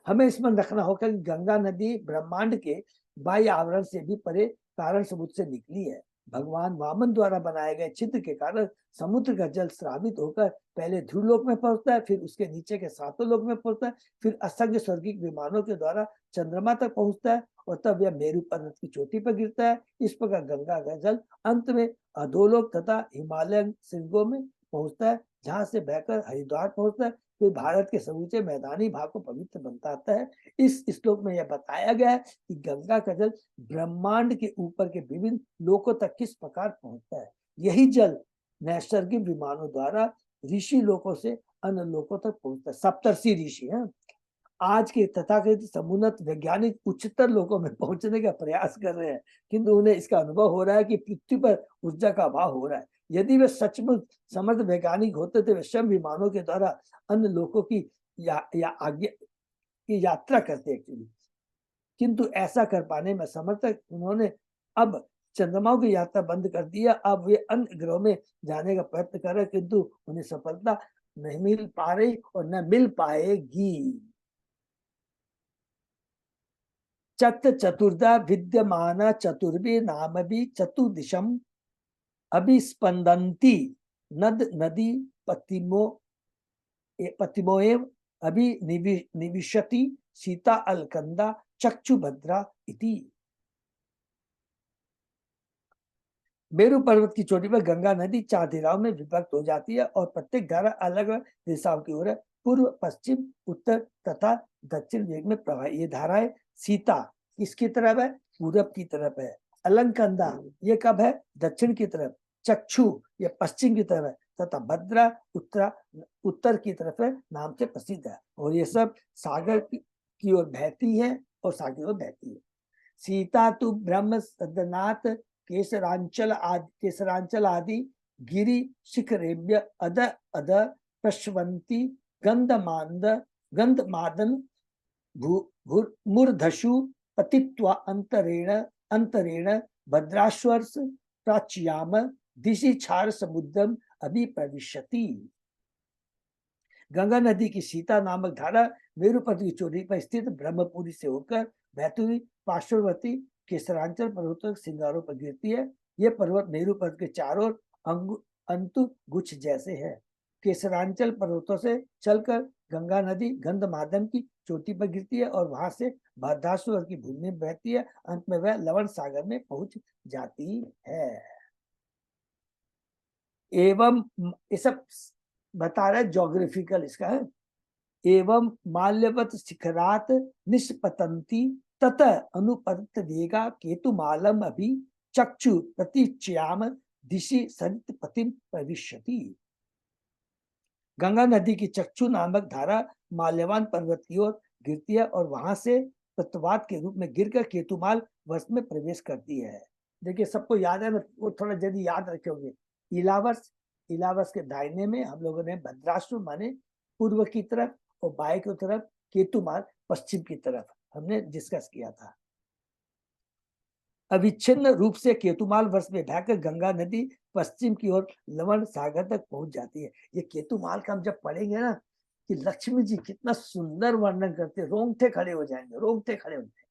हमें इसमें रखना होगा कि गंगा नदी ब्रह्मांड के बाह्य आवरण से भी परे कारण समुद्र से निकली है। भगवान वामन द्वारा बनाए गए छिद्र के कारण समुद्र का जल स्रावित होकर पहले ध्रुवलोक में पहुंचता है, फिर उसके नीचे के 7 लोक में पहुंचता है, फिर असंख्य स्वर्गीय विमानों के द्वारा चंद्रमा तक पहुंचता है और तब यह मेरु पर्वत की चोटी पर गिरता है। इस प्रकार गंगा का जल अंत में अधोलोक तथा हिमालयन श्रृंगों में पहुंचता है, जहां से बहकर हरिद्वार पहुंचता है, फिर भारत के समूचे मैदानी भाग को पवित्र बनता है। इस श्लोक में यह बताया गया है कि गंगा का जल ब्रह्मांड के ऊपर के विभिन्न लोकों तक किस प्रकार पहुंचता है। यही जल नैसर्गिक विमानों द्वारा ऋषि लोकों से अन्य लोकों तक पहुंचता है। सप्तर्षि ऋषि हैं, आज के तथाकथित समुन्नत वैज्ञानिक उच्चतर लोकों में पहुंचने का प्रयास कर रहे हैं, किंतु उन्हें इसका अनुभव हो रहा है कि पृथ्वी पर ऊर्जा का अभाव हो रहा है। यदि वे सचमुच समर्थ वैज्ञानिक होते तो वे स्वयं विमानों के द्वारा अन्य लोकों की आज्ञा की यात्रा करते एक्चुअली, किंतु ऐसा कर पाने में समर्थक उन्होंने अब चंद्रमाओं की यात्रा बंद कर दिया। अब वे अन्य ग्रहों में जाने का प्रयत्न कर रहे, किंतु उन्हें सफलता नहीं मिल पा रही और न मिल पाएगी। चतुर्धा विद्यमान चतुर्भि नाम भी चतुर्दिशम अभिस्पंदन्ति नद नदी पतिमोएव अभी निविशति सीता अलकंदा चक्षुभद्रा इति। मेरु पर्वत की चोटी पर गंगा नदी 4 धाराओं में विभक्त हो जाती है और प्रत्येक धारा अलग अलग दिशाओं की ओर है, पूर्व, पश्चिम, उत्तर तथा दक्षिण वेग में प्रवाहित। ये धाराएं सीता किसकी तरफ है? पूरब की तरफ है। अलंकंदा ये कब है? दक्षिण की तरफ। चक्षु ये पश्चिम की तरफ है तथा भद्रा उत्तर की तरफ है, नाम से प्रसिद्ध है। और ये सब सागर की ओर बहती है और सागर की ओर बहती है। सीता तु ब्रह्म सदनाथ केसरांचल आदि गिरि शिखरेभ्य अद अद प्रश्वंती गंधमादन मूर्धशु पतित्वा अंतरेण भद्राश्वर्ष प्राच्याम दिशि क्षार समुद्रम अभी प्रविशति। गंगा नदी की सीता नामक धारा मेरु पर्वत की चोटी पर स्थित ब्रह्मपुरी से होकर बहती हुई पार्श्ववर्ती केसरांचल पर्वतों के सिंगारों पर गिरती है। यह पर्वत मेरु पर्वत के चारों अंतु गुच्छ जैसे है। केसरांचल पर्वतों से चलकर गंगा नदी गंधमादन की चोटी पर गिरती है और वहां से भद्राश्वर की भूमि में बहती है। अंत में वह लवण सागर में पहुंच जाती है। एवं ये सब बता रहे ज्योग्राफिकल इसका है। एवं माल्यवत शिखरात निष्पतंती तत अनुपत वेगा केतुमालम अभी चक्षु प्रतीच्याम दिशि सरित पतिम प्रविशति। गंगा नदी की चक्षु नामक धारा माल्यवान पर्वत की ओर गिरती है और वहां से तत्वात के रूप में गिरकर केतुमाल वर्ष में प्रवेश करती है। देखिए सबको याद है ना, वो थोड़ा यदि याद रखोगे, इलावर्स के दाहिने में हम लोगों ने भद्राश्व माने पूर्व की तरफ और बाएं की तरफ केतुमाल पश्चिम की तरफ हमने डिस्कस किया था। अविच्छिन्न रूप से केतुमाल वर्ष में बहकर गंगा नदी पश्चिम की ओर लवण सागर तक पहुंच जाती है। ये केतुमाल का हम जब पढ़ेंगे ना कि लक्ष्मी जी कितना सुंदर वर्णन करते, रोंगटे खड़े हो जाएंगे, रोंगटे खड़े हो जाएंगे।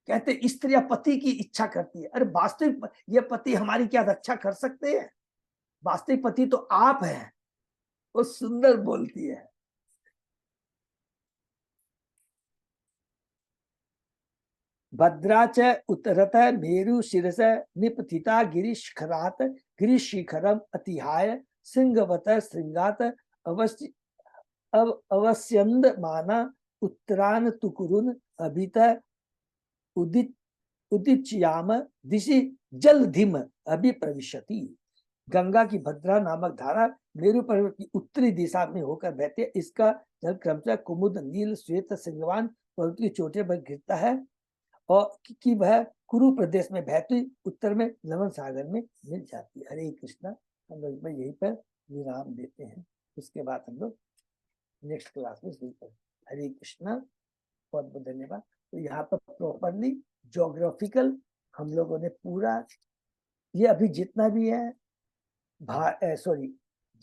कहते स्त्रियां पति की इच्छा करती है। अरे वास्तविक ये पति हमारी क्या रक्षा कर सकते हैं? वास्तविक पति तो आप हैं। वो सुंदर बोलती है। भद्राच उत्तरत मेरु शिरस निपतिता गिरीशिखरात गिरीशिखरम अतिहाय सिंहवत श्रृंगात अवश्य अवस्यंद माना उत्तरान तुकुरुन अभित उदित उदिच्याम दिशि जलधिम अभिप्रविशति। गंगा की भद्रा नामक धारा मेरु पर्वत की उत्तरी दिशा में होकर बहती है। इसका जल क्रमशः कुमुद नील श्वेत सिंहवान पर्वत की चोटी पर गिरता है और कि वह कुरु प्रदेश में बहती उत्तर में लवण सागर में मिल जाती है। हरे कृष्णा। हम लोग यहीं पर विराम देते हैं, उसके बाद हम लोग नेक्स्ट क्लास में शुरू करें। हरे कृष्णा, बहुत बहुत धन्यवाद। तो यहाँ पर प्रॉपरली ज्योग्राफिकल हम लोगों ने पूरा ये अभी जितना भी है सॉरी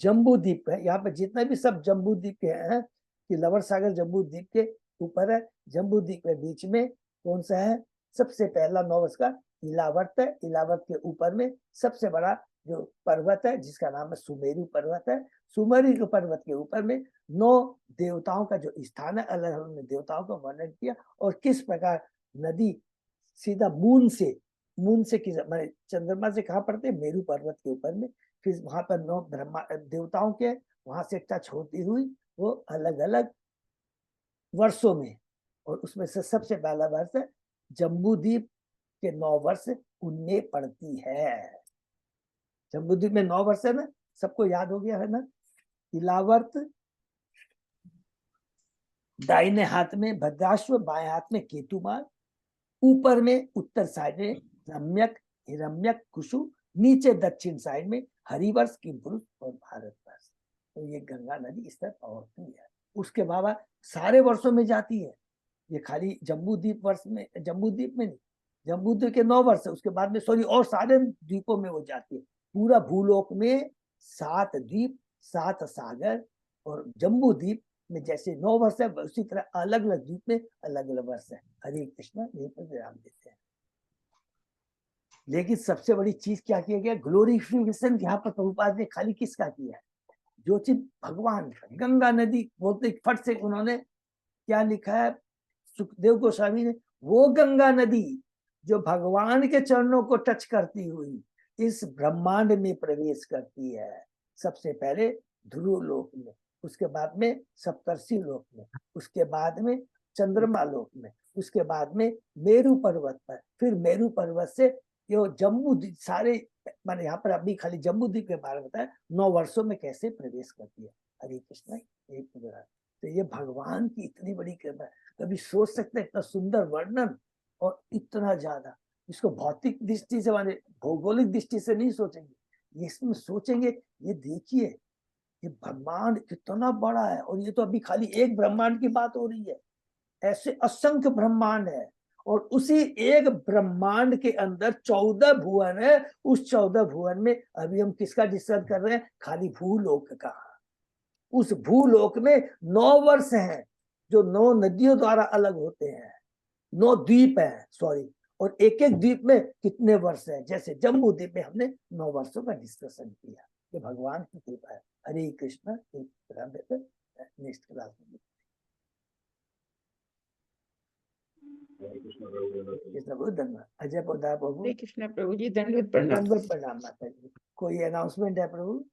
जम्बू द्वीप है, यहाँ पे जितना भी सब जम्बू द्वीप के हैं कि लवण सागर जम्बू द्वीप के ऊपर है। जम्बू द्वीप के बीच में कौन सा है? सबसे पहला 9 वर्ष का इलावर्त है। इलावर्त के ऊपर में सबसे बड़ा जो पर्वत है जिसका नाम है सुमेरु पर्वत है। सुमेरु पर्वत के ऊपर में 9 देवताओं का जो स्थान है, अलग अलग देवताओं का वर्णन किया और किस प्रकार नदी सीधा मून से किस चंद्रमा से कहाँ पड़ते? मेरु पर्वत के ऊपर में। फिर वहां पर 9 ब्रह्मा देवताओं के वहां से टच होती हुई वो अलग अलग वर्षों में, और उसमें से सबसे पहला वर्ष जम्बूद्वीप के 9 वर्ष उनमें पड़ती है। जम्बूद्वीप में 9 वर्ष है ना, सबको याद हो गया है ना। इलावर्त दाहिने हाथ में भद्राश्व, बाएं हाथ में केतुमाल, ऊपर में उत्तर साइड में रम्यक हिरण्यक कुशु, नीचे दक्षिण साइड में हरिवर्ष किंपुरुष और भारतवर्ष। तो ये गंगा नदी इस तरह पहुंचती है। उसके बाद सारे वर्षों में जाती है। ये खाली जम्बूद्वीप वर्ष में, जम्बूद्वीप में नहीं, जम्बूद्वीप के 9 वर्ष है, उसके बाद में सॉरी और सारे द्वीपों में वो जाती है। पूरा भूलोक में 7 द्वीप 7 सागर, और जम्बूद्वीप में जैसे 9 वर्ष है उसी तरह अलग अलग द्वीप में अलग अलग वर्ष है। हरे कृष्णा। यहीं पर विराम देते हैं। लेकिन सबसे बड़ी चीज क्या किया गया? ग्लोरिफिकेशन यहाँ पर प्रभुपाद ने खाली किसका किया है? जो चीज भगवान गंगा नदी बोलते फट से उन्होंने क्या लिखा है सुखदेव गोस्वामी ने, वो गंगा नदी जो भगवान के चरणों को टच करती हुई इस ब्रह्मांड में प्रवेश करती है। सबसे पहले ध्रुव लोक में, उसके बाद में सप्तर्षि लोक में, उसके बाद में चंद्रमा लोक में, उसके बाद में मेरु पर्वत पर, फिर मेरु पर्वत से यो जम्बू सारे मैंने यहाँ पर अभी खाली जम्बू द्वीप के बारे में बताया 9 वर्षों में कैसे प्रवेश करती है। हरे कृष्ण। तो ये भगवान की इतनी बड़ी कृपा है। कभी सोच सकते हैं इतना सुंदर वर्णन और इतना ज्यादा। इसको भौतिक दृष्टि से माने भौगोलिक दृष्टि से नहीं सोचेंगे, इसमें सोचेंगे ये देखिए ये ब्रह्मांड कितना बड़ा है। और ये तो अभी खाली एक ब्रह्मांड की बात हो रही है, ऐसे असंख्य ब्रह्मांड है। और उसी एक ब्रह्मांड के अंदर 14 भुवन है। उस 14 भुवन में अभी हम किसका डिस्कस कर रहे हैं? खाली भूलोक का। उस भूलोक में 9 वर्ष हैं जो 9 नदियों द्वारा अलग होते हैं। 9 द्वीप है सॉरी, और एक एक द्वीप में कितने वर्ष है। जैसे जम्बू द्वीप में हमने 9 वर्षों का डिस्कशन किया। ये भगवान की कृपा है। हरे कृष्ण। नेक्स्ट क्लास में धन्यवाद। अजय पौधा प्रभु। हरे कृष्ण प्रभु जी, दंडवत प्रणाम। दंडवत प्रणाम माता जी। कोई अनाउंसमेंट है प्रभु?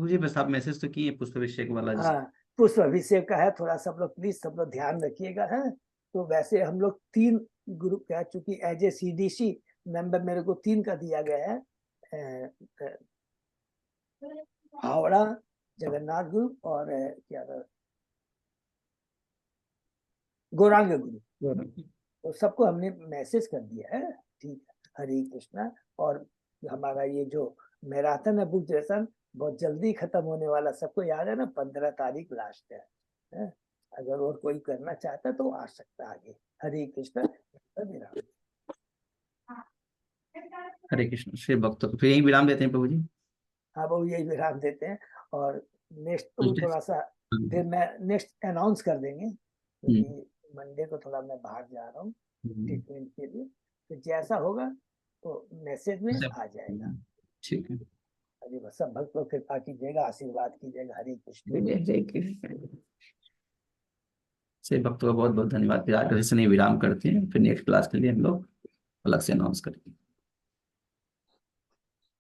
जी बस आप मैसेज तो किए पुष्पाभिषेक वाला। हाँ, पुष्प अभिषेक का है। थोड़ा सब लोग प्लीज सब लोग ध्यान रखिएगा। है तो वैसे हम लोग 3 ग्रुप है, चूंकि एज ए CDC मेंबर मेरे को 3 का दिया गया है, हावड़ा जगन्नाथ ग्रुप और क्या गौरांग ग्रुप। तो सबको हमने मैसेज कर दिया है। ठीक है। हरे कृष्णा। और हमारा ये जो मैराथन है बुक दर्शन बहुत जल्दी खत्म होने वाला, सबको याद है ना? 15 तारीख लास्ट है। अगर और कोई करना चाहता तो आ सकता है आगे। हरे कृष्ण। हरे कृष्ण। श्री भक्त फिर यही विराम देते हैं प्रभु जी। हाँ वो यही विराम देते हैं। और नेक्स्ट थोड़ा सा फिर मैं नेक्स्ट अनाउंस कर देंगे, क्योंकि मंडे को थोड़ा मैं बाहर जा रहा हूँ हम्म, ट्रीटमेंट के लिए, तो जैसा होगा तो मैसेज में आ जाएगा। ठीक है। अरे बस सब भक्त लोग कृपा कीजिएगा, आशीर्वाद कीजिएगा। हरे कृष्ण। बोलिए हरे कृष्ण। से भक्तों का बहुत बहुत धन्यवाद। फिर आज से नहीं विराम करते हैं, फिर नेक्स्ट क्लास के लिए हम लोग अलग से अनाउंस करेंगे।